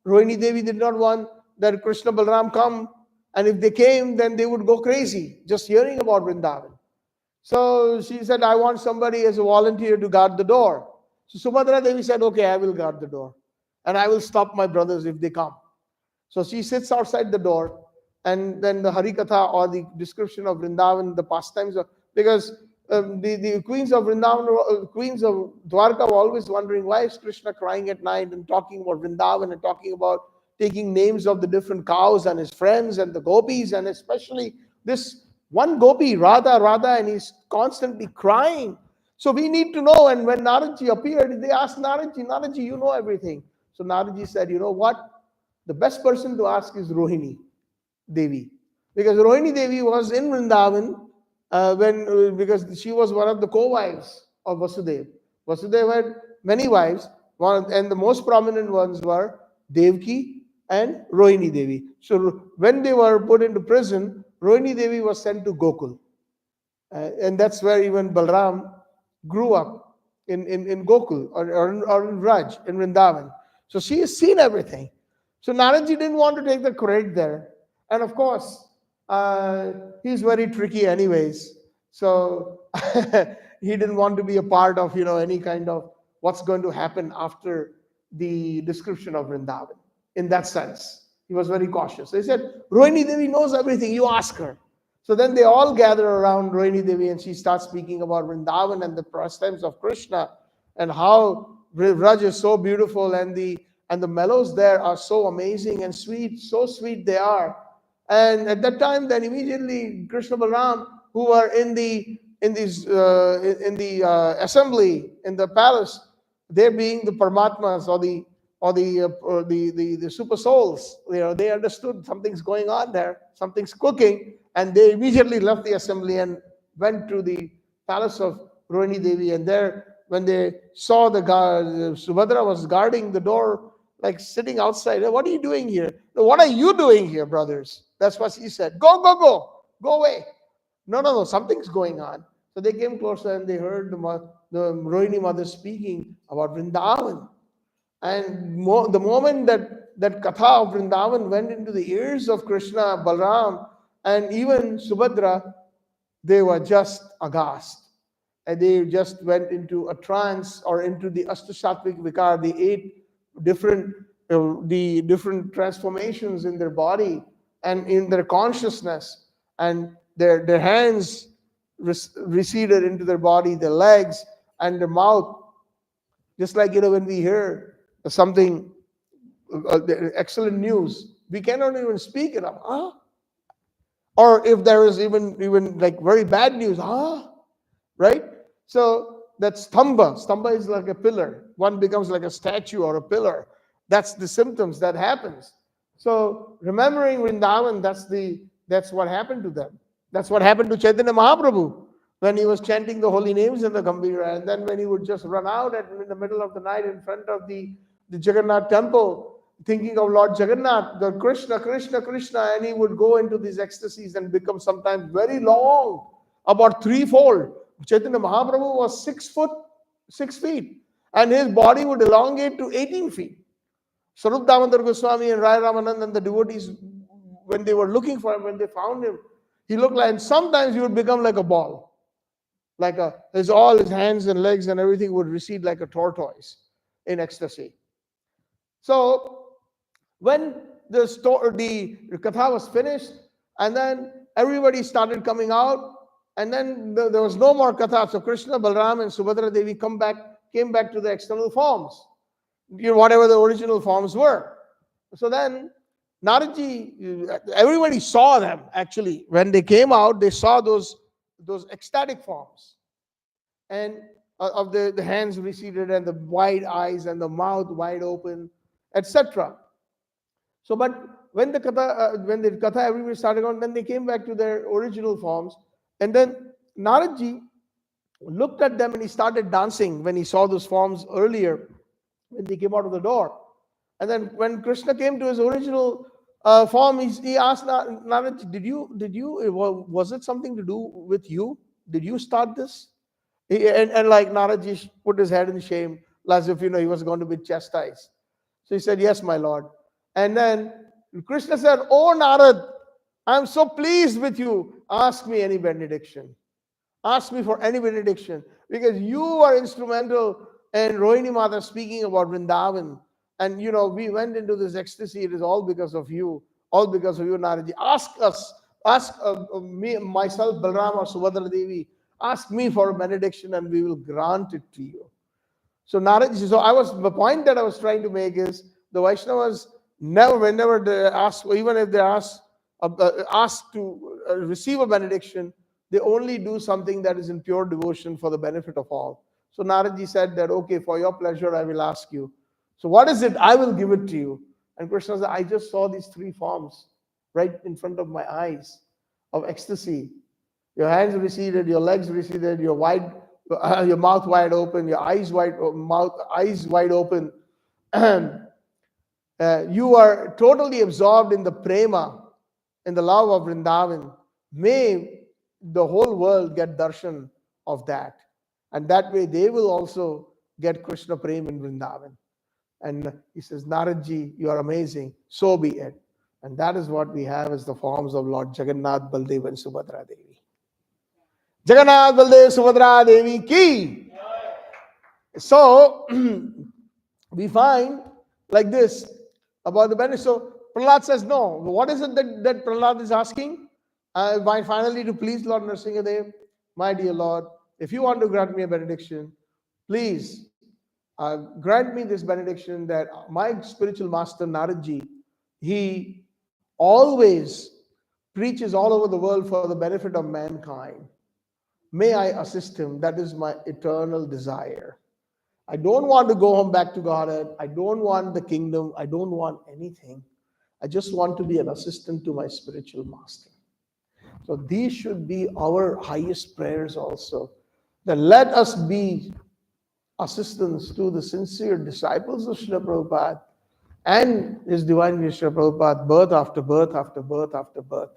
Rohini Devi did not want that Krishna Balram come, and if they came, then they would go crazy just hearing about Vrindavan. So she said, I want somebody as a volunteer to guard the door. So Subhadra Devi said, okay, I will guard the door and I will stop my brothers if they come. So she sits outside the door, and then the Harikatha or the description of Vrindavan, the pastimes of, because the queens of Vrindavan, queens of Dwarka were always wondering, why is Krishna crying at night and talking about Vrindavan and talking about taking names of the different cows and his friends and the gopis, and especially this one gopi, Radha, and he's constantly crying. So we need to know. And when Naradji appeared, they asked Naradji, you know everything. So Naradji said, you know what? The best person to ask is Rohini Devi, because Rohini Devi was in Vrindavan because she was one of the co-wives of Vasudev. Vasudev had many wives, and the most prominent ones were Devki and Rohini Devi. So when they were put into prison, Rohini Devi was sent to Gokul, and that's where even Balram grew up in Gokul or in Raj in Vrindavan. So she has seen everything. So Naradji didn't want to take the credit there. And of course, he's very tricky anyways. So he didn't want to be a part of, any kind of what's going to happen after the description of Vrindavan. In that sense, he was very cautious. They said, Rohini Devi knows everything, you ask her. So then they all gather around Rohini Devi and she starts speaking about Vrindavan and the pastimes of Krishna and how Vraj is so beautiful and the mellows there are so amazing and sweet, so sweet they are. And at that time, then immediately Krishna Balram, who were in the assembly in the palace, they being the Paramatmas or the super souls, they understood something's going on there, something's cooking, and they immediately left the assembly and went to the palace of Rohini Devi. And there, when they saw the Subhadra was guarding the door, like sitting outside. What are you doing here? What are you doing here, brothers? That's what he said. Go away. No, something's going on. So they came closer and they heard the Rohini mother speaking about Vrindavan. And the moment that Katha of Vrindavan went into the ears of Krishna, Balram, and even Subhadra, they were just aghast. And they just went into a trance or into the Ashtashatvik Vikar, the 8 different transformations in their body and in their consciousness, and their hands receded into their body, their legs and their mouth, just like when we hear something excellent news, we cannot even speak it up, or if there is even like very bad news, right? So that stamba. Stamba is like a pillar. One becomes like a statue or a pillar. That's the symptoms that happens. So remembering Vrindavan, that's what happened to them. That's what happened to Chaitanya Mahaprabhu when he was chanting the holy names in the Gambhira, and then when he would just run out in the middle of the night in front of the Jagannath temple, thinking of Lord Jagannath, the Krishna, Krishna, Krishna, and he would go into these ecstasies and become sometimes very long, about threefold. Chaitanya Mahaprabhu was 6 feet, and his body would elongate to 18 feet. Sarup Damodar Goswami and Rai Ramanand and the devotees, when they were looking for him, when they found him, he looked like, and sometimes he would become like a ball, all his hands and legs and everything would recede like a tortoise in ecstasy. So when the katha was finished, and then everybody started coming out, and then there was no more katha. So Krishna, Balram, and Subhadra Devi came back to the external forms, whatever the original forms were. So then Naradji, everybody saw them actually. When they came out, they saw those ecstatic forms, and of the hands receded and the wide eyes and the mouth wide open, etc. So, but when the katha everybody started on, then they came back to their original forms, and then Naradji looked at them and he started dancing when he saw those forms earlier when they came out of the door. And then when Krishna came to his original form, he asked Naradji, was it something to do with you? Did you start this? And like Naradji put his head in shame, as if he was going to be chastised. So he said, yes, my Lord. And then Krishna said, oh Narad, I'm so pleased with you. Ask me any benediction. Ask me for any benediction, because you are instrumental in Rohini Mata speaking about Vrindavan. And we went into this ecstasy. It is all because of you. All because of you, Naradji. Ask me, myself, Balram or Subhadra Devi. Ask me for a benediction and we will grant it to you. So Naradji, the point that I was trying to make is the Vaishnavas whenever they ask, even if they ask to receive a benediction, they only do something that is in pure devotion for the benefit of all. So Naradji said that, okay, for your pleasure, I will ask you. So what is it? I will give it to you. And Krishna said, I just saw these three forms right in front of my eyes of ecstasy. Your hands receded, your legs receded, your mouth wide open, your eyes wide open. You are totally absorbed in the prema, in the love of Vrindavan. May the whole world get darshan of that. And that way they will also get Krishna prema in Vrindavan. And he says, Naradji, you are amazing. So be it. And that is what we have as the forms of Lord Jagannath, Baldev and Subhadra Devi. Jagannath, Baldev, Subhadra Devi ki. So we find like this about the benefit. So Prahlad says, no. What is it that Prahlad is asking? Finally, to please Lord Nrsimhadev, my dear Lord, if you want to grant me a benediction, please grant me this benediction that my spiritual master Naradji, he always preaches all over the world for the benefit of mankind. May I assist him. That is my eternal desire. I don't want to go home back to Godhead. I don't want the kingdom. I don't want anything. I just want to be an assistant to my spiritual master. So these should be our highest prayers also. That let us be assistants to the sincere disciples of Srila Prabhupada and His Divine Grace Srila Prabhupada, birth after birth after birth after birth.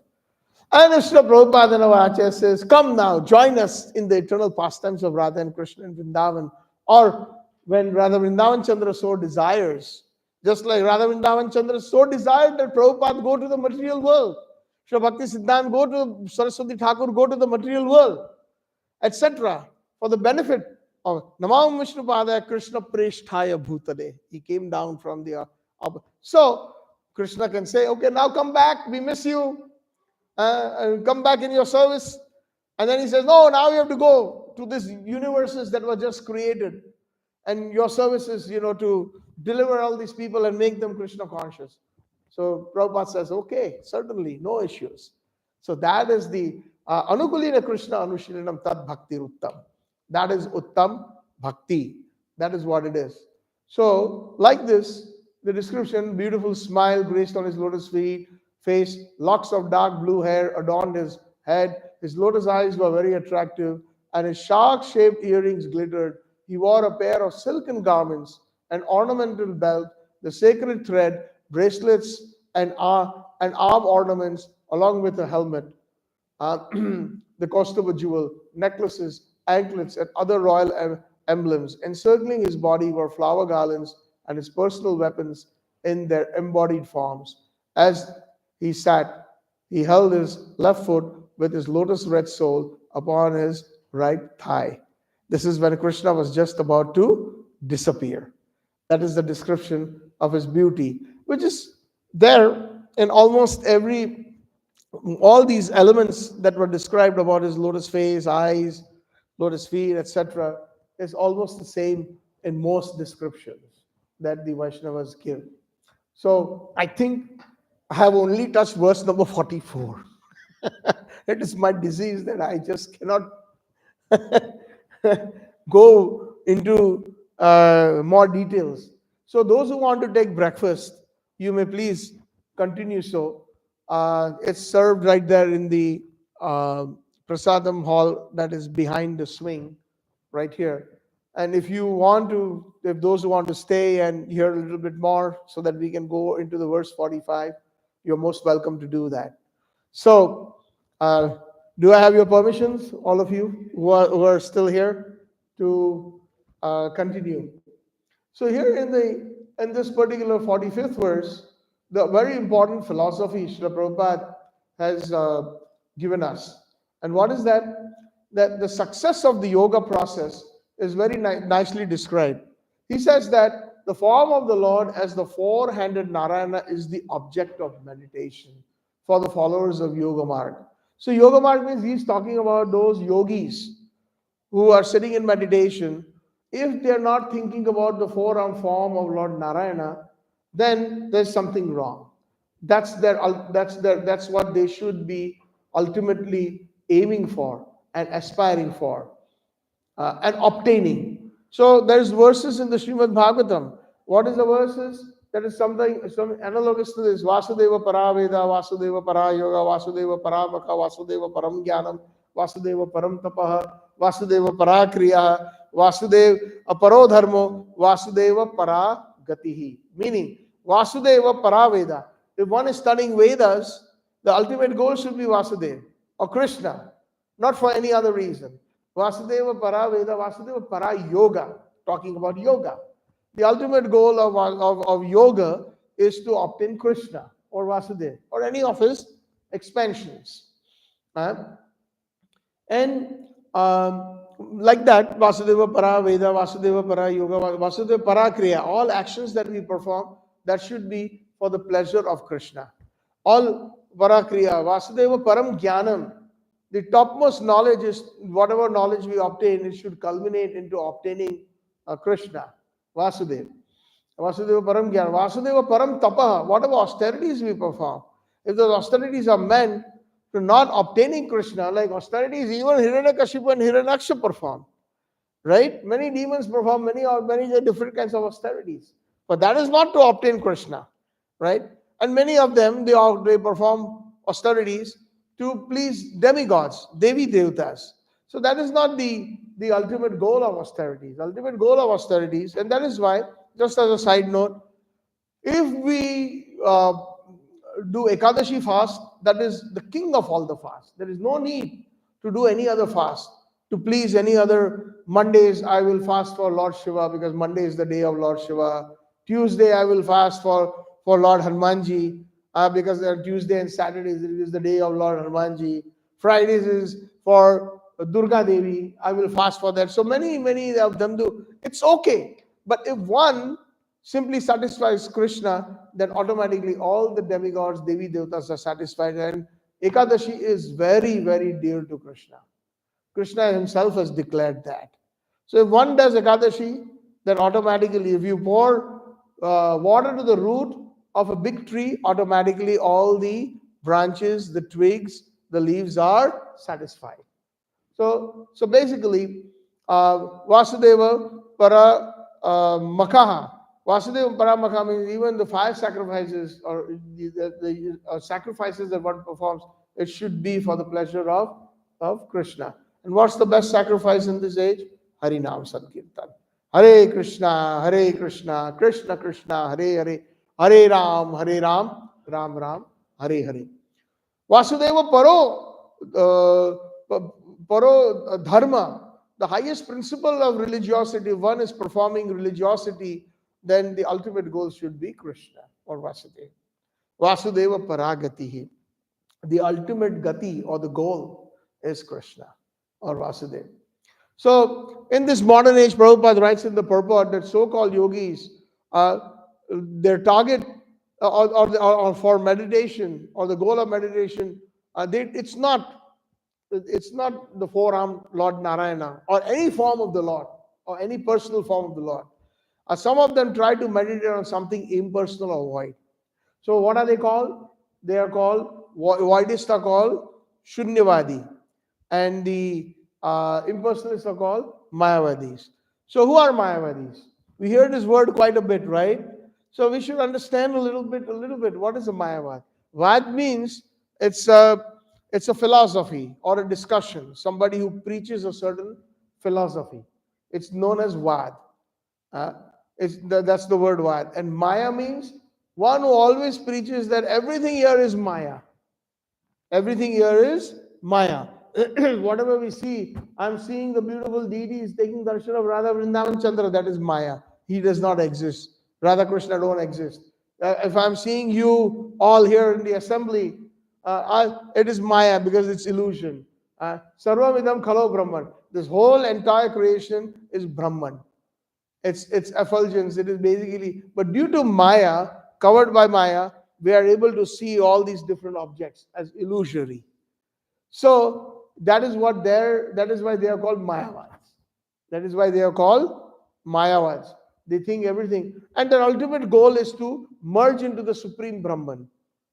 And Srila Prabhupada and our Acharya says, come now, join us in the eternal pastimes of Radha and Krishna in Vrindavan. Or when Radha Vrindavan Chandra so desires, just like Radha Vrindavan Chandra so desired that Prabhupada go to the material world. Srila Bhakti Siddhanta go to Saraswati Thakur, go to the material world, etc. for the benefit of Namam Vishnupada Krishna Preshthaya Bhutale. He came down from the up. So Krishna can say, okay, now come back, we miss you. Come back in your service. And then he says, no, now you have to go to these universes that were just created. And your service is, to deliver all these people and make them Krishna conscious. So Prabhupada says, okay, certainly, no issues. So that is the Anukulina Krishna Anushilanam Tad Bhakti Uttam. That is Uttam. bhakti. That is what it is. So, like this, the description: beautiful smile graced on his lotus feet, face, locks of dark blue hair adorned his head, his lotus eyes were very attractive, and his shark shaped earrings glittered. He wore a pair of silken garments, an ornamental belt, the sacred thread, bracelets, and arm ornaments, along with a helmet, uh, the cost of a jewel, necklaces, anklets, and other royal emblems. Encircling his body were flower garlands and his personal weapons in their embodied forms. As he sat, he held his left foot with his lotus red sole upon his right thigh. This is when Krishna was just about to disappear. That is the description of his beauty, which is there in almost all these elements that were described about his lotus face, eyes, lotus feet, etc., is almost the same in most descriptions that the Vaishnavas give. So I think I have only touched verse number 44. It is my disease that I just cannot go into more details. So those who want to take breakfast, you may please continue so. It's served right there in the prasadam hall that is behind the swing, right here. And if those who want to stay and hear a little bit more so that we can go into the verse 45, you're most welcome to do that. So, do I have your permissions, all of you who are still here, to continue? So here in this particular 45th verse, the very important philosophy Srila Prabhupada has given us. And what is that? That the success of the yoga process is very nicely described. He says that the form of the Lord as the four-handed Narayana is the object of meditation for the followers of Yoga Marg. So Yoga Marg means he's talking about those yogis who are sitting in meditation. If they're not thinking about the four-arm form of Lord Narayana, then there's something wrong. That's what they should be ultimately aiming for and aspiring for and obtaining. So there's verses in the Srimad Bhagavatam. What is the verses? That is some analogous to this. Vasudeva Paraveda, Vasudeva Parayoga, Vasudeva Paramaka, Vasudeva Param Jnanam, Vasudeva Param Tapaha, Vasudeva Parakriya, Vasudeva Aparodharmo, Vasudeva Paragatihi. Meaning, Vasudeva Paraveda. If one is studying Vedas, the ultimate goal should be Vasudeva or Krishna, not for any other reason. Vasudeva Paraveda, Vasudeva Parayoga, talking about yoga. The ultimate goal of yoga is to obtain Krishna or Vasudeva or any of his expansions. And like that, Vasudeva Para Veda, Vasudeva Para Yoga, Vasudeva Para Kriya, all actions that we perform, that should be for the pleasure of Krishna. All Para Kriya, Vasudeva Param Jnanam, the topmost knowledge is whatever knowledge we obtain, it should culminate into obtaining Krishna, Vasudeva. Vasudeva Param Jnana, Vasudeva Param Tapaha, whatever austerities we perform. If those austerities are meant to not obtaining Krishna, like austerities even Hiranyakashipu and Hiranyaksha perform, right? Many demons perform many different kinds of austerities, but that is not to obtain Krishna, right? And many of them they perform austerities to please demigods, Devi Devatas. So that is not the ultimate goal of austerities. Ultimate goal of austerities, and that is why, just as a side note, if we do Ekadashi fast, that is the king of all the fasts. There is no need to do any other fast to please any other. Mondays I will fast for Lord Shiva because Monday is the day of Lord Shiva. Tuesday I will fast for Lord Hanumanji because Tuesday and Saturdays it is the day of Lord Hanumanji. Fridays is for Durga Devi. I will fast for that. So many of them do. It's okay. But if one simply satisfies Krishna, then automatically all the demigods, Devi Devatas are satisfied, and Ekadashi is very, very dear to Krishna. Krishna himself has declared that. So if one does Ekadashi, then automatically if you pour water to the root of a big tree, automatically all the branches, the twigs, the leaves are satisfied. So basically, Vasudeva para makaha. Vasudeva para makaha means even the fire sacrifices or the sacrifices that one performs, it should be for the pleasure of Krishna. And what's the best sacrifice in this age? Harinam Sankirtan. Hare Krishna, Krishna Krishna, Hare Hare, Hare Ram, Ram Ram, Hare Hare. Vasudeva Paro Dharma, the highest principle of religiosity. One is performing religiosity, then the ultimate goal should be Krishna or Vasudeva. Vasudeva Paragatihi. The ultimate gati or the goal is Krishna or Vasudeva. So, in this modern age, Prabhupada writes in the purport that so-called yogis, their target or for meditation or the goal of meditation, it's not the four-armed Lord Narayana or any form of the Lord or any personal form of the Lord. Some of them try to meditate on something impersonal or void. So what are they called? They are called, voidists are called Shunyavadi, and the impersonalists are called Mayavadis. So who are Mayavadis? We hear this word quite a bit, right? So we should understand a little bit. What is a Mayavad? Vad means it's a philosophy or a discussion. Somebody who preaches a certain philosophy. It's known as Vad. That's the word Vad. And Maya means one who always preaches that everything here is Maya. Everything here is Maya. Whatever we see, I'm seeing the beautiful deities taking darshan of Radha Vrindavan Chandra, that is Maya. He does not exist. Radha Krishna don't exist. If I'm seeing you all here in the assembly, it is Maya because it's illusion. Sarvamidam Khalo Brahman. This whole entire creation is Brahman. It's effulgence. It is basically, but due to Maya, covered by Maya, we are able to see all these different objects as illusory. So that is why they are called Mayavads. That is why they are called Mayavads. They think everything. And their ultimate goal is to merge into the Supreme Brahman,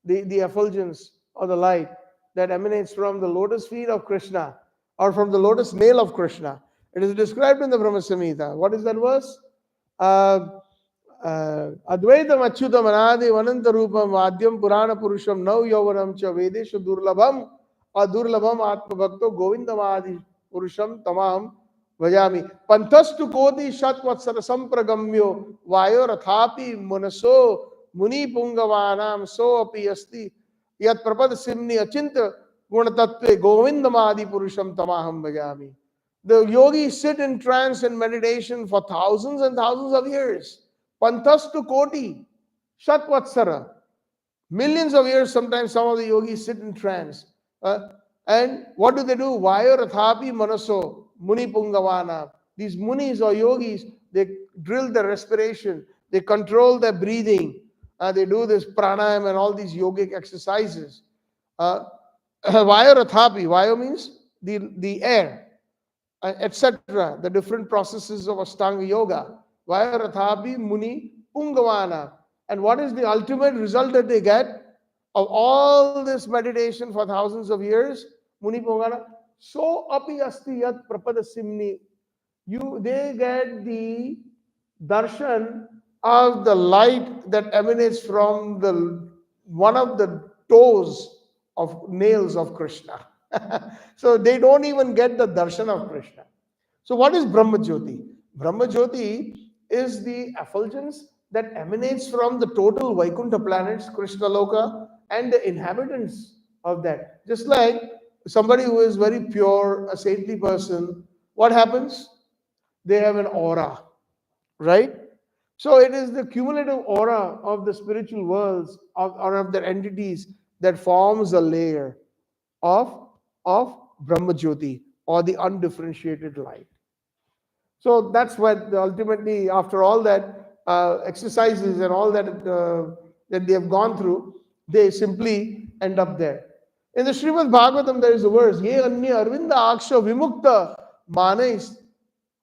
the effulgence or the light that emanates from the lotus feet of Krishna or from the lotus nail of Krishna. It is described in the Brahma Samhita. What is that verse? Advaitam Achyutam Anadi Vananta Rupam Vadyam Purana Purusham Nav Yavaram Cha Vedesha Durlabham Adurlabham Atma Bhakto Govindamadi Purusham Tamam Vajami. Pantastu Koti Shatvatsara Sampragamyo Vayo Rathapi Munaso Muni Pungavanam So Api Asti Yat Prapad Simni Achinta Gunatatve Govindamadi Purusham Tamaham Vajami. The yogis sit in trance and meditation for thousands and thousands of years. Pantastu Koti Shatvatsara. Millions of years, sometimes some of the yogis sit in trance. And what do? Vayo Rathapi Manaso Muni Pungavana. These munis or yogis, they drill their respiration, they control their breathing, they do this pranayam and all these yogic exercises. Vayo Rathapi, Vayo means the air, etc. The different processes of Ashtanga Yoga. Vayo Rathapi Muni Pungavana. And what is the ultimate result that they get of all this meditation for thousands of years? Muni Pungavana. So api asti yat prapada simni. They get the darshan of the light that emanates from one of the toes of nails of Krishna. So they don't even get the darshan of Krishna. So what is Brahma Jyoti? Brahma Jyoti is the effulgence that emanates from the total Vaikuntha planets, Krishna Loka, and the inhabitants of that. Just like somebody who is very pure, a saintly person, what happens? They have an aura, right? So it is the cumulative aura of the spiritual worlds or of their entities that forms a layer of Brahma Jyoti or the undifferentiated light. So that's what ultimately, after all that exercises and all that that they have gone through, they simply end up there. In the Srimad Bhagavatam, there is a verse, Ye anya arvinda aksha vimukta manais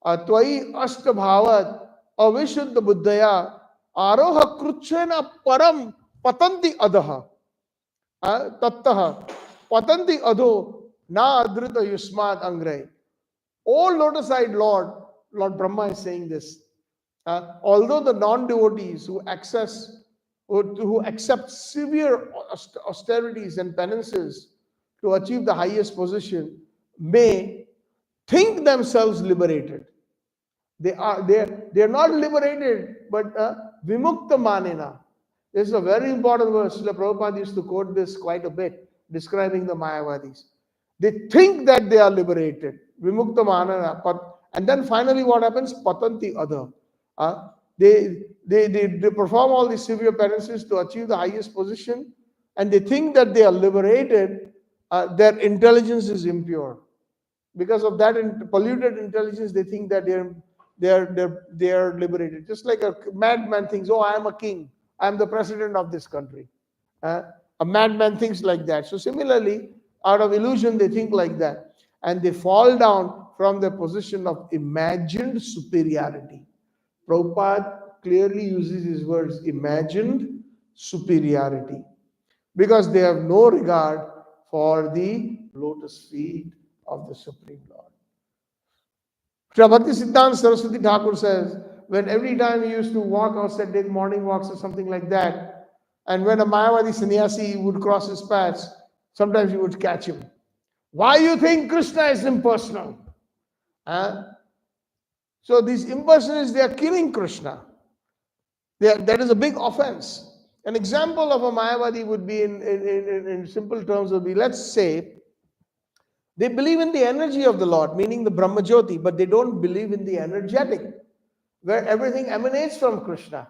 tvai ashta bhavat avishuddha buddhaya aroha kruchena param patanti adaha tattaha patanti adho na adrita yusmat angray. O lotus-eyed Lord, Lord Brahma is saying this. Although the non-devotees who accept severe austerities and penances to achieve the highest position may think themselves liberated. They are not liberated, but vimukta manena. This is a very important verse. Srila Prabhupada used to quote this quite a bit, describing the Mayavadis. They think that they are liberated. Vimukta manena. And then finally what happens? Patanti other. They perform all these severe penances to achieve the highest position, and they think that they are liberated. Their intelligence is impure. Because of that polluted intelligence, they think that they are liberated. Just like a madman thinks, oh, I am a king. I am the president of this country. A madman thinks like that. So similarly, out of illusion, they think like that. And they fall down from their position of imagined superiority. Prabhupada clearly uses his words, imagined superiority. Because they have no regard for the lotus feet of the Supreme Lord. Bhakti Siddhanta Saraswati Thakur says, when every time he used to walk outside, take morning walks or something like that, and when a Mayavadi sannyasi would cross his paths, sometimes he would catch him. Why you think Krishna is impersonal? So these impersonalists, they are killing Krishna. That is a big offense. An example of a Mayavadi would be, in simple terms, would be, let's say, they believe in the energy of the Lord, meaning the Brahma Jyoti, but they don't believe in the energetic, where everything emanates from Krishna.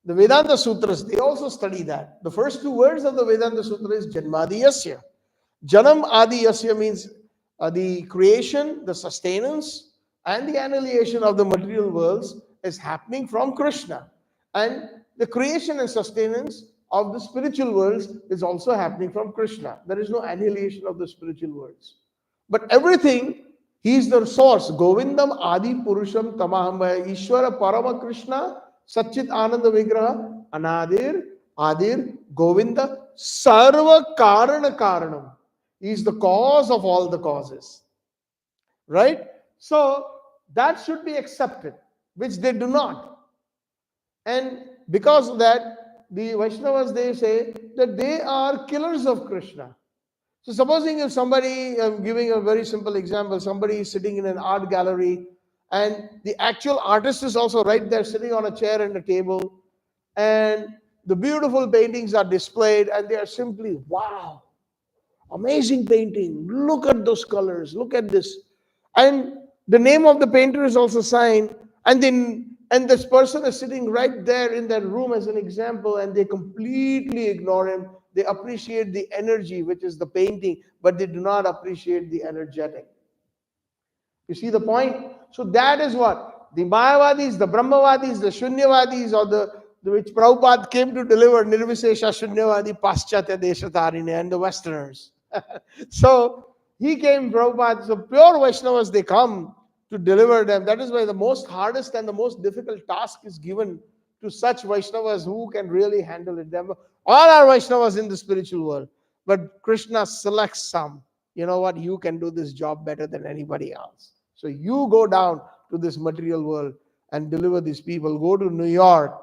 The Vedanta Sutras, they also study that. The first two words of the Vedanta Sutra is Janmadi Yasya. Janam Adi Yasya means the creation, the sustenance, and the annihilation of the material worlds is happening from Krishna. And the creation and sustenance of the spiritual worlds is also happening from Krishna. There is no annihilation of the spiritual worlds. But everything, he is the source. Govindam Adi Purusham Tamahambaya. Ishvara Parama Krishna Satchitananda Vigraha Adir Govinda Sarva Karana Karanam. He is the cause of all the causes. Right? So that should be accepted, which they do not. And because of that, the Vaishnavas, they say that they are killers of Krishna. So supposing if somebody, I'm giving a very simple example, somebody is sitting in an art gallery and the actual artist is also right there sitting on a chair and a table, and the beautiful paintings are displayed and they are simply, wow, amazing painting, look at those colors, look at this. And the name of the painter is also signed, and this person is sitting right there in that room as an example, and they completely ignore him. They appreciate the energy, which is the painting, but they do not appreciate the energetic. You see the point? So that is what the Mayavadis, the Brahmavadis, the Shunyavadis, or the which Prabhupada came to deliver, Nirvisesha Shunyavadi, Paschatya Deshatarine, and the Westerners. So he came, Prabhupada, so pure Vaishnavas, they come to deliver them. That is why the most hardest and the most difficult task is given to such Vaishnavas who can really handle it. All are Vaishnavas in the spiritual world, but Krishna selects some. You know what? You can do this job better than anybody else. So you go down to this material world and deliver these people. Go to New York.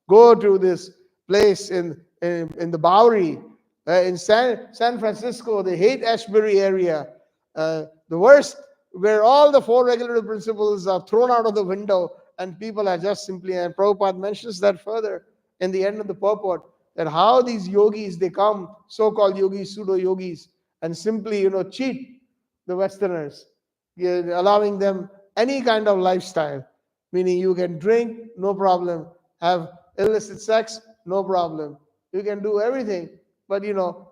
Go to this place in the Bowery, in San Francisco. They hate Ashbury area. The worst, where all the four regulative principles are thrown out of the window and people are just simply, and Prabhupada mentions that further in the end of the purport, that how these yogis, they come, so-called yogis, pseudo-yogis, and simply, cheat the Westerners, allowing them any kind of lifestyle, meaning you can drink, no problem, have illicit sex, no problem. You can do everything. But,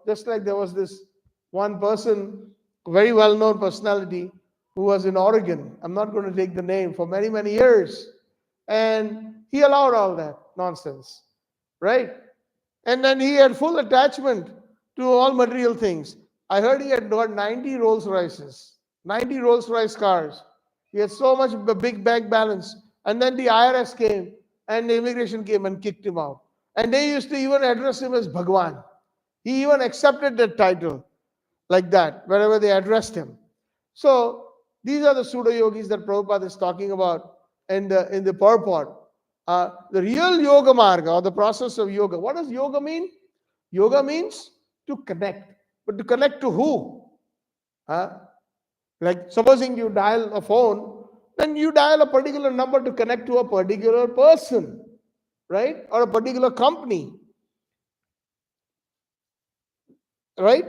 just like there was this one person, very well-known personality, who was in Oregon. I'm not going to take the name, for many, many years. And he allowed all that nonsense, right? And then he had full attachment to all material things. I heard he had got 90 Rolls Royces, 90 Rolls Royce cars. He had so much big bank balance. And then the IRS came and the immigration came and kicked him out. And they used to even address him as Bhagwan. He even accepted that title like that whenever they addressed him. So These are the pseudo-yogis that Prabhupada is talking about in the purport. The real yoga marga, or the process of yoga. What does yoga mean? Yoga means to connect. But to connect to who? Like supposing you dial a phone, then you dial a particular number to connect to a particular person, right? Or a particular company, right?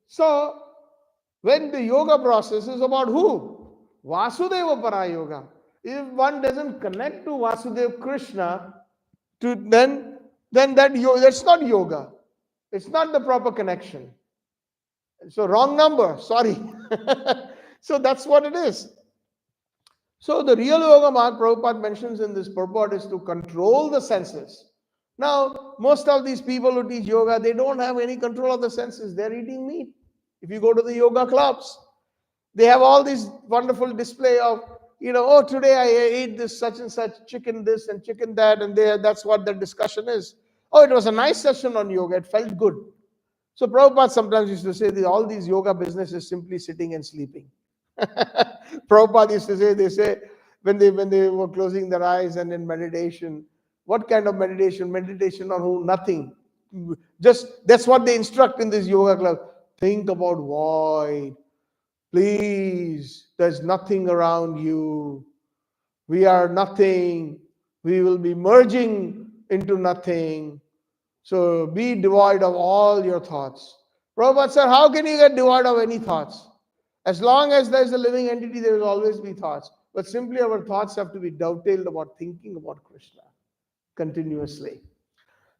So when the yoga process is about who? Vasudeva Para Yoga. If one doesn't connect to Vasudeva Krishna, then that's not yoga. It's not the proper connection. So wrong number, sorry. So that's what it is. So the real yoga mark Prabhupada mentions in this purport is to control the senses. Now, most of these people who teach yoga, they don't have any control of the senses. They're eating meat. If you go to the yoga clubs, they have all these wonderful display of, oh, today I ate this such and such, chicken this and chicken that, and that's what the discussion is. Oh, it was a nice session on yoga. It felt good. So Prabhupada sometimes used to say that all these yoga business is simply sitting and sleeping. Prabhupada used to say, they say, when they were closing their eyes and in meditation, what kind of meditation? Meditation on who? Nothing. Just, that's what they instruct in this yoga club. Think about void. Please, there's nothing around you. We are nothing. We will be merging into nothing. So be devoid of all your thoughts. Prabhupada said, how can you get devoid of any thoughts? As long as there's a living entity, there will always be thoughts. But simply our thoughts have to be dovetailed about thinking about Krishna continuously.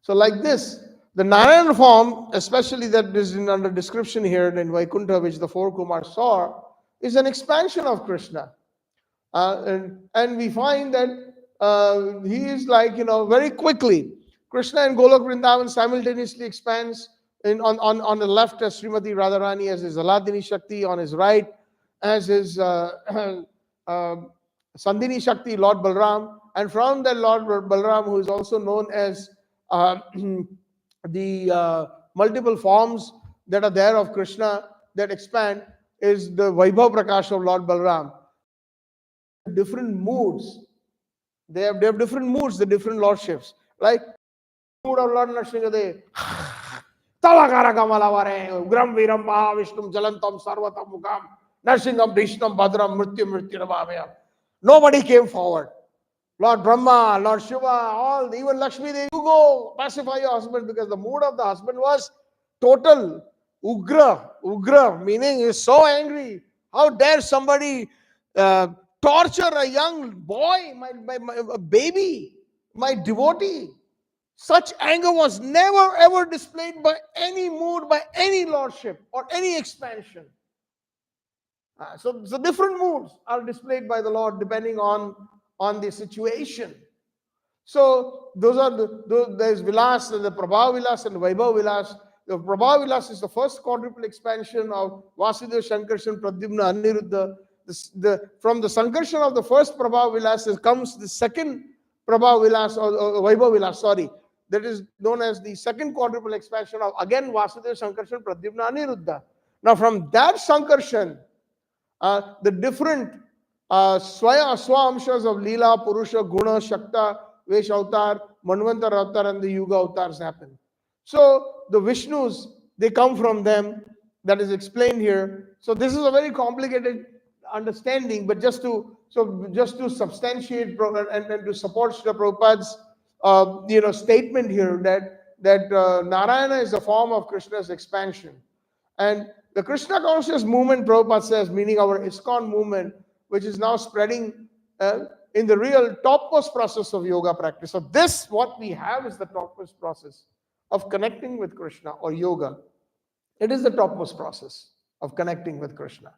So like this, the Narayan form, especially that is under description here in Vaikuntha, which the four Kumars saw, is an expansion of Krishna. And we find that he is like, very quickly, Krishna and Golok Vrindavan simultaneously expands on the left as Srimati Radharani as his Aladini Shakti, on his right as his Sandhini Shakti, Lord Balram, and from that Lord Balram, who is also known as the multiple forms that are there of Krishna that expand, is the Vaibhav Prakash of Lord Balram. Different moods. They have different moods, the different lordships. Like mood of Lord Nrsimhadev. Tavakara Kamalavare, Ugram Viram Mahavishtum Jalantam Sarvatam Mukam, Narsingham Vishnam Bhadram Mrityu Nabhavayam. Nobody came forward. Lord Brahma, Lord Shiva, all, even Lakshmi Devi, you go pacify your husband, because the mood of the husband was total Ugra, meaning he is so angry. How dare somebody torture a young boy, a baby, my devotee? Such anger was never ever displayed by any mood, by any lordship or any expansion. So different moods are displayed by the Lord depending on the situation. So those are there's Vilas, the Prabhav Vilas and Vaibhav Vilas. The Prabhav Vilas is the first quadruple expansion of Vasudeva, Sankarshan, Pradyumna, Aniruddha. From the Sankarshan of the first Prabhav Vilas comes the second Prabhav Vilas or Vaibhav Vilas, that is known as the second quadruple expansion of again Vasudeva, Sankarshan, Pradyumna, Aniruddha. Now from that Sankarshan, the different Swamshas of Leela, Purusha, Guna, Shakta, Vesh Avatar, Manvantar Avatar, and the Yuga Avatars happen. So the Vishnus, they come from them. That is explained here. So this is a very complicated understanding, but just to substantiate and to support Srila Prabhupada's statement here that Narayana is a form of Krishna's expansion. And the Krishna conscious movement, Prabhupada says, meaning our Iskcon movement, which is now spreading in the real topmost process of yoga practice. So this, what we have, is the topmost process of connecting with Krishna, or yoga. It is the topmost process of connecting with Krishna.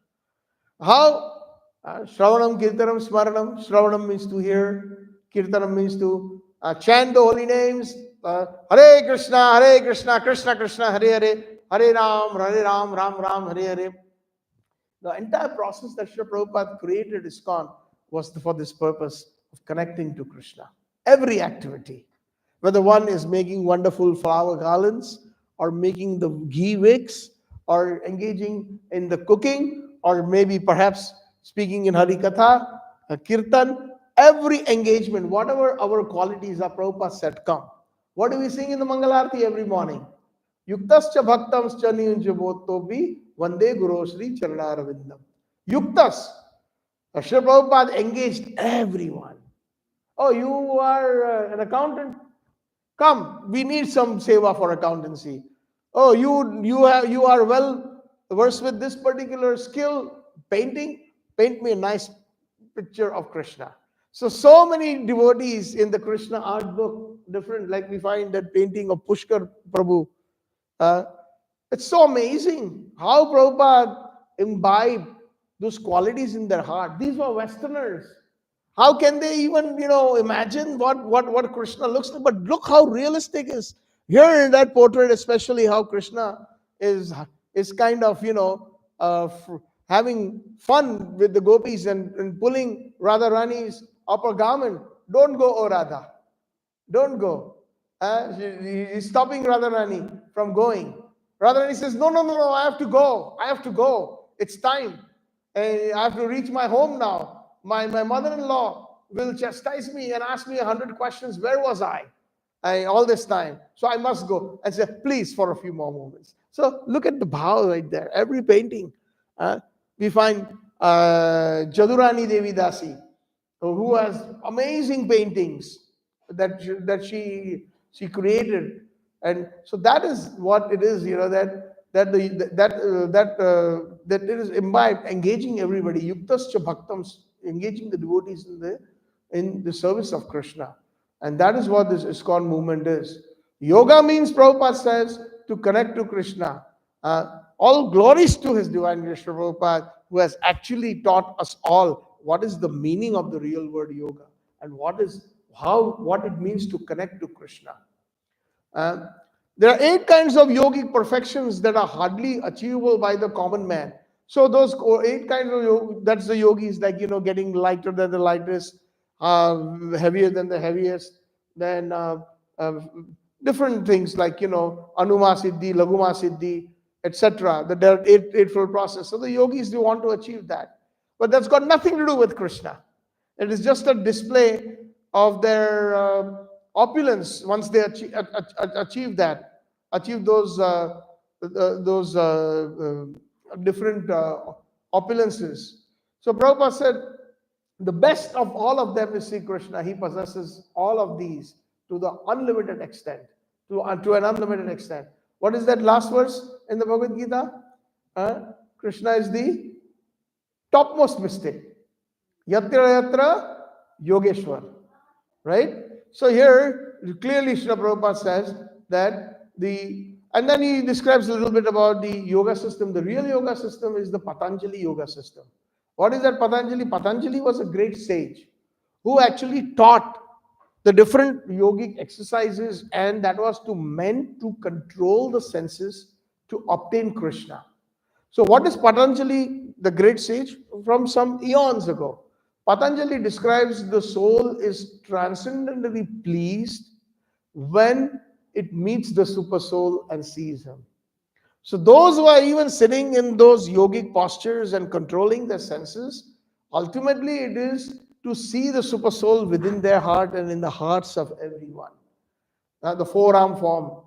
How? Shravanam, Kirtanam, Smaranam. Shravanam means to hear. Kirtanam means to chant the holy names. Hare Krishna, Krishna Krishna, Hare Hare. Hare Ram, Ram Ram, Hare Hare. The entire process that Srila Prabhupada created Iskcon was for this purpose of connecting to Krishna. Every activity, whether one is making wonderful flower garlands, or making the ghee wicks, or engaging in the cooking, or maybe perhaps speaking in Harikatha, Kirtan, every engagement, whatever our qualities are, Prabhupada said, come. What do we sing in the Mangalarti every morning? Yuktascha bhaktamscha niyunjabhotobi vande guru Sri Charanaravindam. Yuktas. Srila Prabhupada engaged everyone. Oh, you are an accountant? Come, we need some seva for accountancy. Oh, you are well versed with this particular skill, painting. Paint me a nice picture of Krishna. So many devotees in the Krishna art book, different, like we find that painting of Pushkar Prabhu. Uh, it's so amazing how Prabhupada imbibed those qualities in their heart. These were Westerners. How can they even, imagine what Krishna looks like? But look how realistic is here in that portrait, especially how Krishna is kind of, having fun with the gopis and pulling Radharani's upper garment. Don't go, oh Radha. Don't go. He's stopping Radharani from going. Radharani says, no, no, no, no, I have to go. I have to go. It's time. I have to reach my home now. My mother-in-law will chastise me and ask me 100 questions. Where was I all this time? So I must go. And say, please, for a few more moments. So look at the bhav right there. Every painting. We find Jadurani Devi Dasi, who has amazing paintings that she created, and so that is what it is, that it is imbibed, engaging everybody, yuktascha bhaktams, engaging the devotees in the service of Krishna, and that is what this Iskcon movement is. Yoga means, Prabhupada says, to connect to Krishna. All glories to His Divine Grace Prabhupada, who has actually taught us all what is the meaning of the real word yoga and what it means to connect to Krishna. There are 8 kinds of yogic perfections that are hardly achievable by the common man. So those 8 kinds of yoga, that's the yogis, like, getting lighter than the lightest, heavier than the heaviest, then different things like, Anuma Siddhi, Laguma Siddhi, etc. The eightfold process. So the yogis, they want to achieve that. But that's got nothing to do with Krishna. It is just a display of their opulence once they achieve those different opulences. So Prabhupada said, the best of all of them is Sri Krishna. He possesses all of these to the unlimited extent, to an unlimited extent. What is that last verse in the Bhagavad Gita? Krishna is the topmost mystic. Yatra yatra yogeshwar. Right? So here, clearly Srila Prabhupada says that and then he describes a little bit about the yoga system. The real yoga system is the Patanjali yoga system. What is that Patanjali? Patanjali was a great sage who actually taught the different yogic exercises, and that was meant to control the senses to obtain Krishna. So what is Patanjali, the great sage? From some eons ago, Patanjali describes the soul is transcendently pleased when it meets the super soul and sees him. So those who are even sitting in those yogic postures and controlling their senses, ultimately it is to see the super soul within their heart and in the hearts of everyone. The four-arm form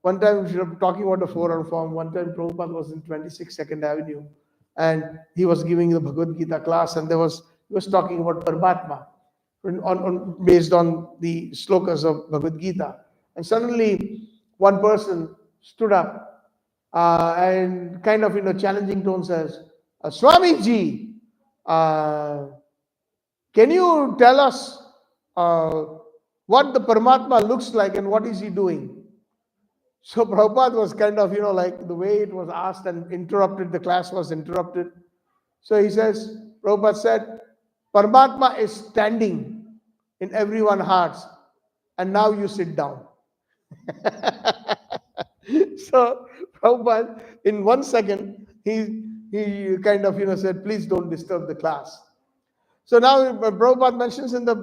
one time we were talking about the four-arm form. One time Prabhupada was in 26 Second Avenue, and he was giving the Bhagavad Gita class, and he was talking about Paramatma based on the slokas of Bhagavad Gita. And suddenly one person stood up and kind of in a challenging tone says, Swamiji, can you tell us what the Paramatma looks like and what is he doing? So Prabhupada was kind of, like the way it was asked and interrupted, the class was interrupted. So he says, Prabhupada said, Paramatma is standing in everyone's hearts, and now you sit down. So Prabhupada, in 1 second, he kind of, said, please don't disturb the class. So now Prabhupada mentions in the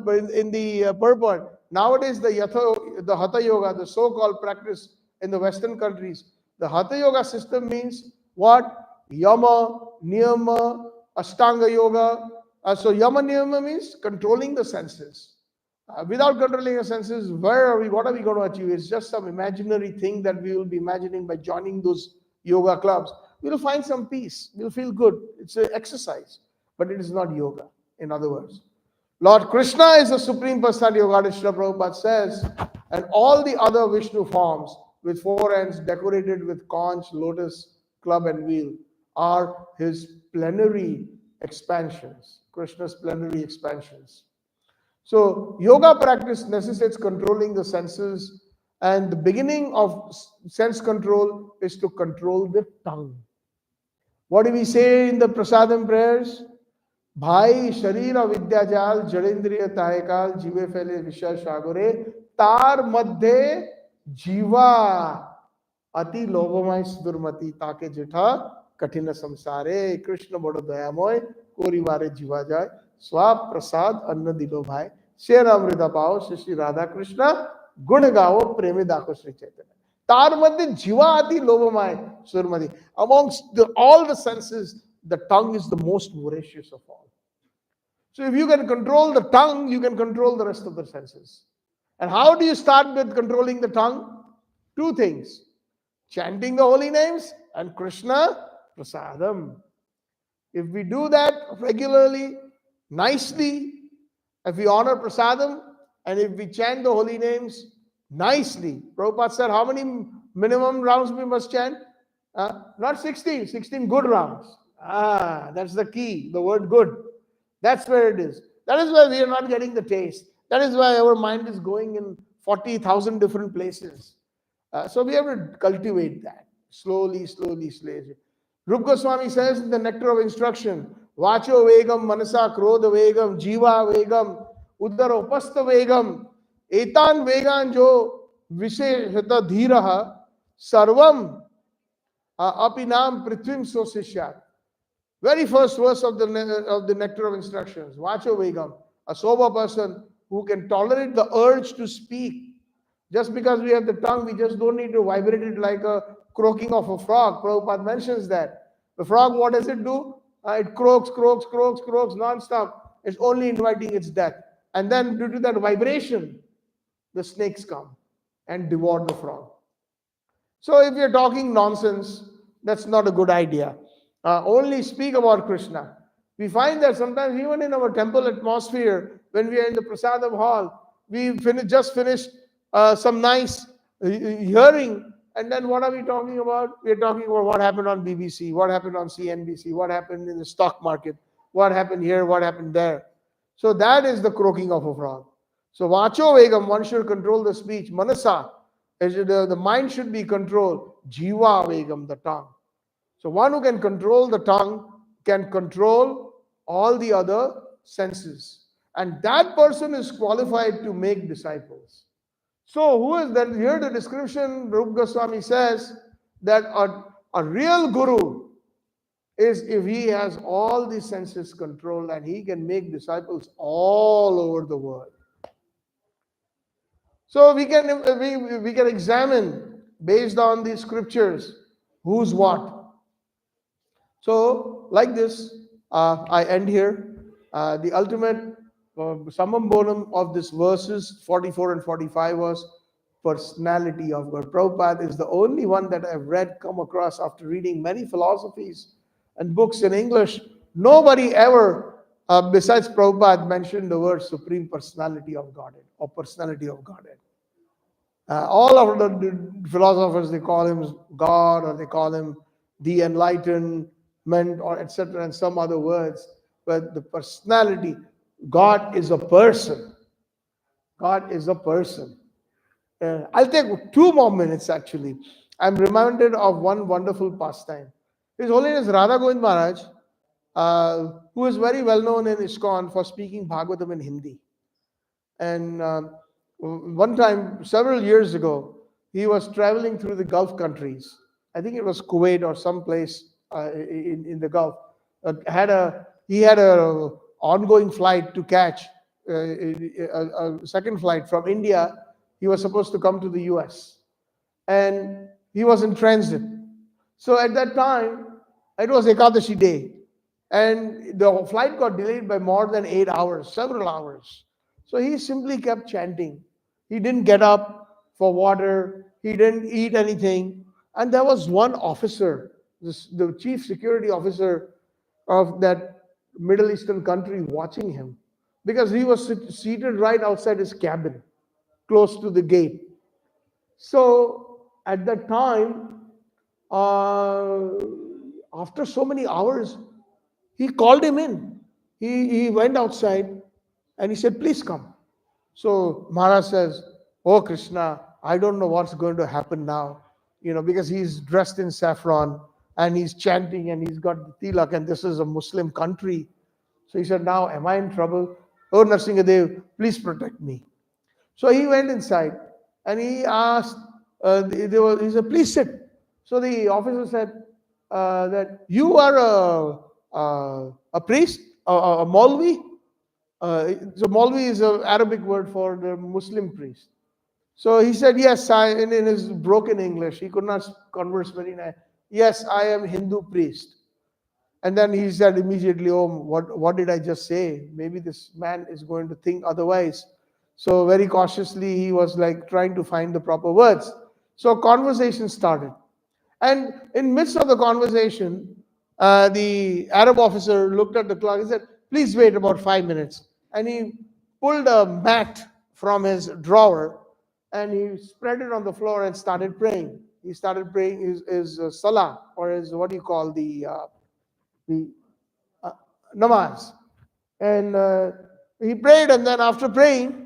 purport, nowadays the Hatha Yoga, the so-called practice in the Western countries, the Hatha Yoga system means what? Yama, Niyama, Ashtanga Yoga. So Yama Niyama means controlling the senses. Without controlling the senses, where are we? What are we going to achieve? It's just some imaginary thing that we will be imagining by joining those yoga clubs. We'll find some peace. We'll feel good. It's an exercise, but it is not yoga, in other words. Lord Krishna is the Supreme Personality of Godhead, Srila Prabhupada says, and all the other Vishnu forms with four ends decorated with conch, lotus, club, and wheel are his plenary expansions, Krishna's plenary expansions. So, yoga practice necessitates controlling the senses, and the beginning of sense control is to control the tongue. What do we say in the Prasadam prayers? भाई शरीर विद्याजाल जड़ेंद्रिय तायकाल जीवे फैले विषय सागरे तार मध्य जीवा अति लोभमय दुर्मति ताके जेठा कठिन संसारे कृष्ण बड़ो दयामय कोरिवारे जीवा जाए स्वा प्रसाद अन्न दिलो भाई शेर अमृत पाओ श्री राधा कृष्ण गुण गाओ प्रेमी दाखो श्री चैतन्य तार मध्य जीवा अति लोभमय दुर्मति. Amongst all the senses, the tongue is the most voracious of all. So if you can control the tongue, you can control the rest of the senses. And how do you start with controlling the tongue? Two things: chanting the holy names and Krishna Prasadam. If we do that regularly, nicely, if we honor Prasadam, and if we chant the holy names nicely, Prabhupada said, how many minimum rounds we must chant? Not 16 good rounds. That's the key, the word good. That's where it is. That is why we are not getting the taste. That is why our mind is going in 40,000 different places. So we have to cultivate that slowly. Rup Goswami says in the Nectar of Instruction, Vacho Vegam, Manasa Krodha Vegam, Jiva Vegam, Uddara Upastha Vegam, Etan Vegan Jo Visheshata Dhiraha, Sarvam Apinam Prithvim Sosishyat. Very first verse of the Nectar of Instructions. Vacho Vegam, a sober person who can tolerate the urge to speak. Just because we have the tongue, we just don't need to vibrate it like a croaking of a frog. Prabhupada mentions that. The frog, what does it do? It croaks non-stop. It's only inviting its death. And then due to that vibration, the snakes come and devour the frog. So if you're talking nonsense, that's not a good idea. Only speak about Krishna. We find that sometimes even in our temple atmosphere, when we are in the Prasadam hall, we just finished some nice hearing, and then what are we talking about? We are talking about what happened on BBC, what happened on CNBC, what happened in the stock market, what happened here, what happened there. So that is the croaking of a frog. So Vacho Vegam, one should control the speech. Manasa, the mind should be controlled. Jiva Vegam, the tongue. So one who can control the tongue can control all the other senses. And that person is qualified to make disciples. So who is that? Here the description, Rup Goswami says that a real guru is if he has all the senses controlled and he can make disciples all over the world. So we can examine based on the scriptures who's what. So, like this, I end here. The ultimate summum bonum of this verses 44 and 45 was personality of God. Prabhupada is the only one that I've come across after reading many philosophies and books in English. Nobody ever, besides Prabhupada, mentioned the word Supreme Personality of Godhead or Personality of Godhead. All of the philosophers, they call him God or they call him the Enlightenment or etc. and some other words. But the personality, God is a person. God is a person. I'll take 2 more minutes actually. I'm reminded of one wonderful pastime. His Holiness Radha Govind Maharaj, who is very well known in Iskcon for speaking Bhagavatam in Hindi. And one time, several years ago, he was traveling through the Gulf countries. I think it was Kuwait or someplace in the Gulf. He had a ongoing flight to catch, a second flight from India. He was supposed to come to the US. And he was in transit. So at that time, it was Ekadashi day. And the flight got delayed by more than 8 hours, several hours. So he simply kept chanting. He didn't get up for water, he didn't eat anything. And there was one officer, the chief security officer of that Middle Eastern country, watching him because he was seated right outside his cabin, close to the gate. So at that time, uh, after so many hours, he called him in. He went outside and he said, "Please come." So Maharaj says, "Oh Krishna, I don't know what's going to happen now, because he's dressed in saffron and he's chanting and he's got the tilak and this is a Muslim country." So he said, "Now am I in trouble? Oh Narsingadev, please protect me." So he went inside and he asked, he said, "Please sit." So the officer said that you are a priest, a Maulvi. So Maulvi is an Arabic word for the Muslim priest. So he said, "Yes," in his broken English. He could not converse very nice. "Yes, I am Hindu priest." And then he said immediately, "Oh, what did I just say? Maybe this man is going to think otherwise." So very cautiously, he was like trying to find the proper words. So conversation started. And in midst of the conversation, the Arab officer looked at the clock. He said, "Please wait about 5 minutes." And he pulled a mat from his drawer and he spread it on the floor and started praying. He started praying his salah, or his, what do you call, the uh, namaz. And he prayed, and then after praying,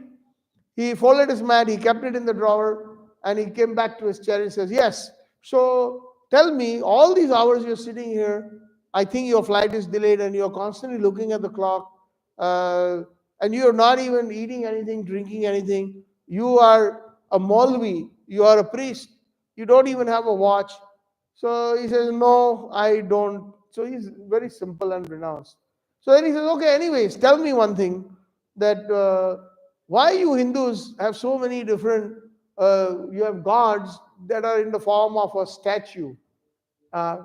he folded his mat, he kept it in the drawer, and he came back to his chair and says, "Yes, so tell me, all these hours you're sitting here, I think your flight is delayed and you're constantly looking at the clock, uh, and you're not even eating anything, drinking anything. You are a Maulvi, you are a priest, you don't even have a watch." So he says, "No, I don't." So he's very simple and renounced. So then he says, "Okay, anyways, tell me one thing, that why you Hindus have so many different, you have gods that are in the form of a statue."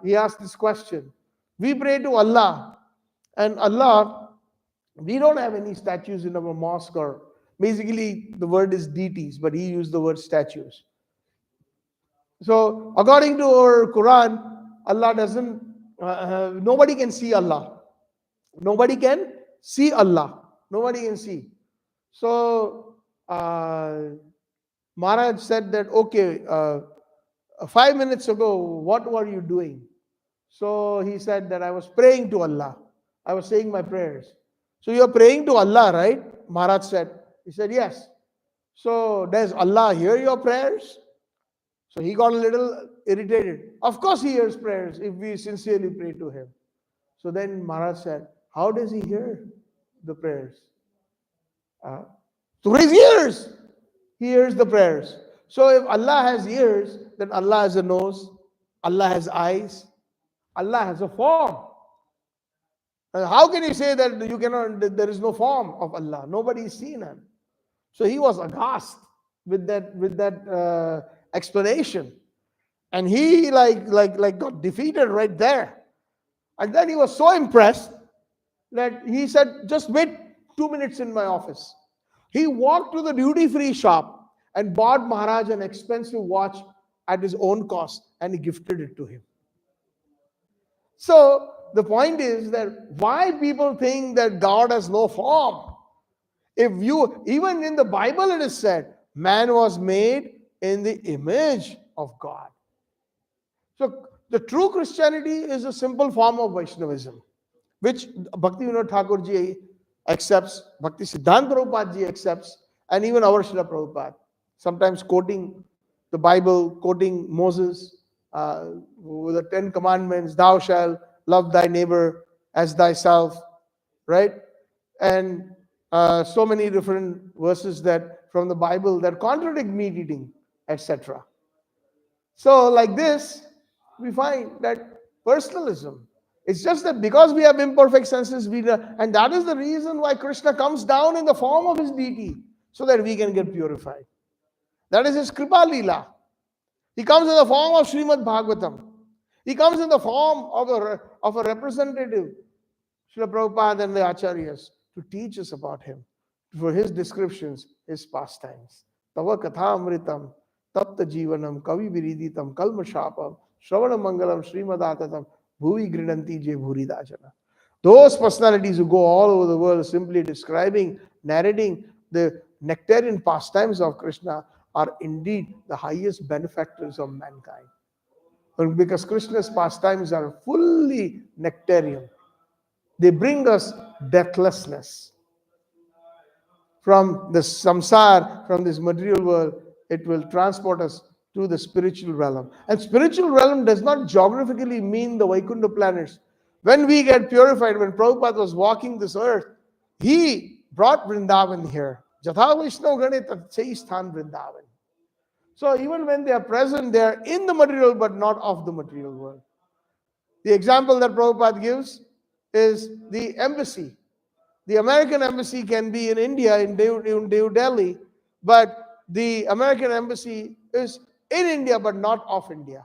He asked this question. "We pray to Allah, and Allah, we don't have any statues in our mosque," or basically the word is deities, but he used the word statues. So according to our Quran, Allah doesn't, nobody can see Allah. Nobody can see Allah. Nobody can see. So Maharaj said that, "Okay, 5 minutes ago, what were you doing?" So he said that, "I was praying to Allah. I was saying my prayers." "So you're praying to Allah, right?" Maharaj said. He said, "Yes." "So does Allah hear your prayers?" So he got a little irritated. Of course he hears prayers if we sincerely pray to him. So then Maharaj said, "How does he hear the prayers?" Uh, Through his ears. He hears the prayers. So if Allah has ears, then Allah has a nose, Allah has eyes, Allah has a form. How can you say that you cannot, that there is no form of Allah? Nobody has seen him. So he was aghast with that explanation, and he like got defeated right there. And then he was so impressed that he said, "Just wait 2 minutes in my office." He walked to the duty-free shop and bought Maharaj an expensive watch at his own cost, and he gifted it to him. So the point is that why people think that God has no form. If you, even in the Bible it is said, man was made in the image of God. So the true Christianity is a simple form of Vaishnavism, which Bhakti Vinod Thakur ji accepts, Bhakti Siddhanta Prabhupada ji accepts, and even our Srila Prabhupada, sometimes quoting the Bible, quoting Moses with the 10 Commandments, "Thou shalt love thy neighbor as thyself," right? And so many different verses that from the Bible that contradict meat eating, etc. So, like this, we find that personalism. It's just that because we have imperfect senses, and that is the reason why Krishna comes down in the form of his deity, so that we can get purified. That is his Kripa Leela. He comes in the form of Srimad Bhagavatam. He comes in the form of a representative Srila Prabhupada and the Acharyas to teach us about him, for his descriptions, his pastimes. Tava katha amritam, tapta jivanam, kavi viriditam, kalmashapam, shravana mangalam, srimadatam, bhuvi grinanti je bhuri dajana. Those personalities who go all over the world simply describing, narrating the nectarian pastimes of Krishna are indeed the highest benefactors of mankind. Because Krishna's pastimes are fully nectarian. They bring us deathlessness. From the samsara, from this material world, it will transport us to the spiritual realm. And spiritual realm does not geographically mean the Vaikuntha planets. When we get purified, when Prabhupada was walking this earth, he brought Vrindavan here. Jatha Vaishnav Gane Tatsai Sthan Vrindavan. So even when they are present, they are in the material but not of the material world. The example that Prabhupada gives is the embassy. The American embassy can be in India, in New Delhi, but the American embassy is in India but not of India.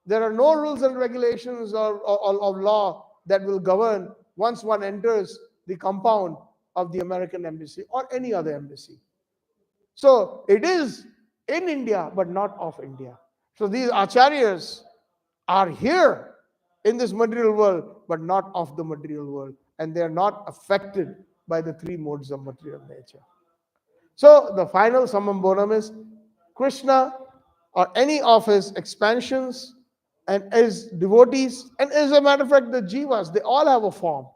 There are no rules and regulations or law that will govern once one enters the compound of the American embassy or any other embassy. So it is in India but not of India. So these acharyas are here in this material world but not of the material world, and they are not affected by the three modes of material nature. So the final summum bonum is Krishna or any of his expansions and his devotees, and as a matter of fact the jivas, they all have a form.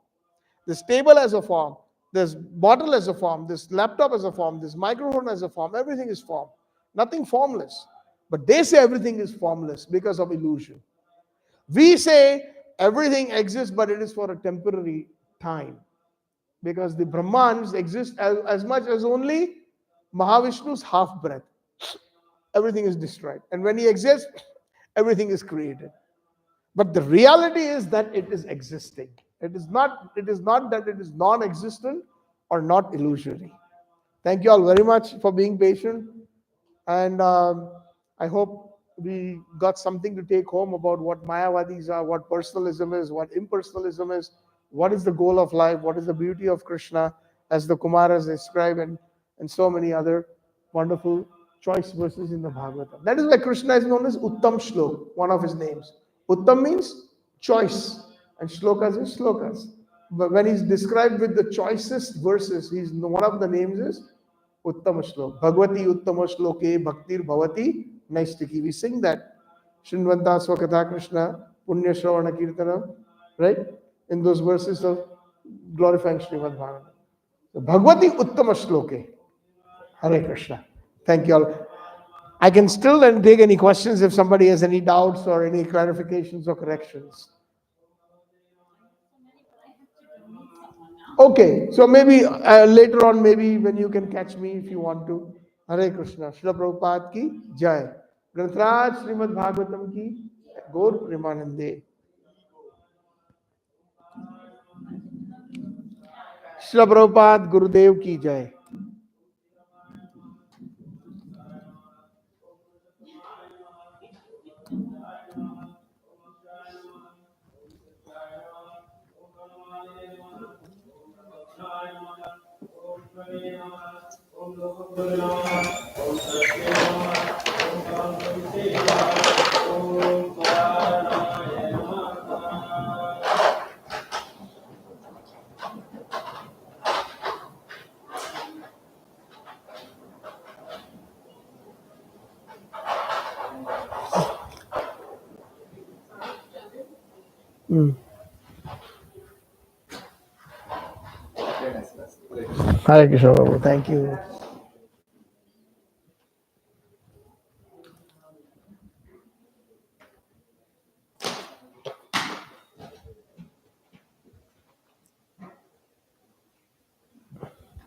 This table has a form, this bottle has a form, this laptop has a form, this microphone has a form, everything is form. Nothing formless. But they say everything is formless because of illusion. We say everything exists, but it is for a temporary time. Because the Brahmans exist as much as only Mahavishnu's half breath. Everything is destroyed. And when he exists, everything is created. But the reality is that it is existing. It is not that it is non-existent or not illusory. Thank you all very much for being patient. And I hope we got something to take home about what Mayavadis are, what personalism is, what impersonalism is, what is the goal of life, what is the beauty of Krishna, as the Kumaras describe, and so many other wonderful choice verses in the Bhagavatam. That is why Krishna is known as Uttam Shlok, one of his names. Uttam means choice, and Shlokas is Shlokas. But when he's described with the choicest verses, one of the names is Uttama Shlok. Bhagavati Uttama Shloke Bhaktir Bhavati Naistiki. We sing that. Shinvanta Swakatha Krishna Punya Shravana Kirtanam. Right? In those verses of glorifying Srimad Bhagavatam. So Bhagavati Uttama Shloke. Hare Krishna. Thank you all. I can still then take any questions if somebody has any doubts or any clarifications or corrections. Okay, so maybe later on, maybe when you can catch me if you want to. Hare Krishna. Srila Prabhupada ki Jai. Grantraj Srimad Bhagavatam ki Gaur Premanande. Srila Prabhupada Gurudev ki Jai. Hare Krishna Prabhu. Thank you.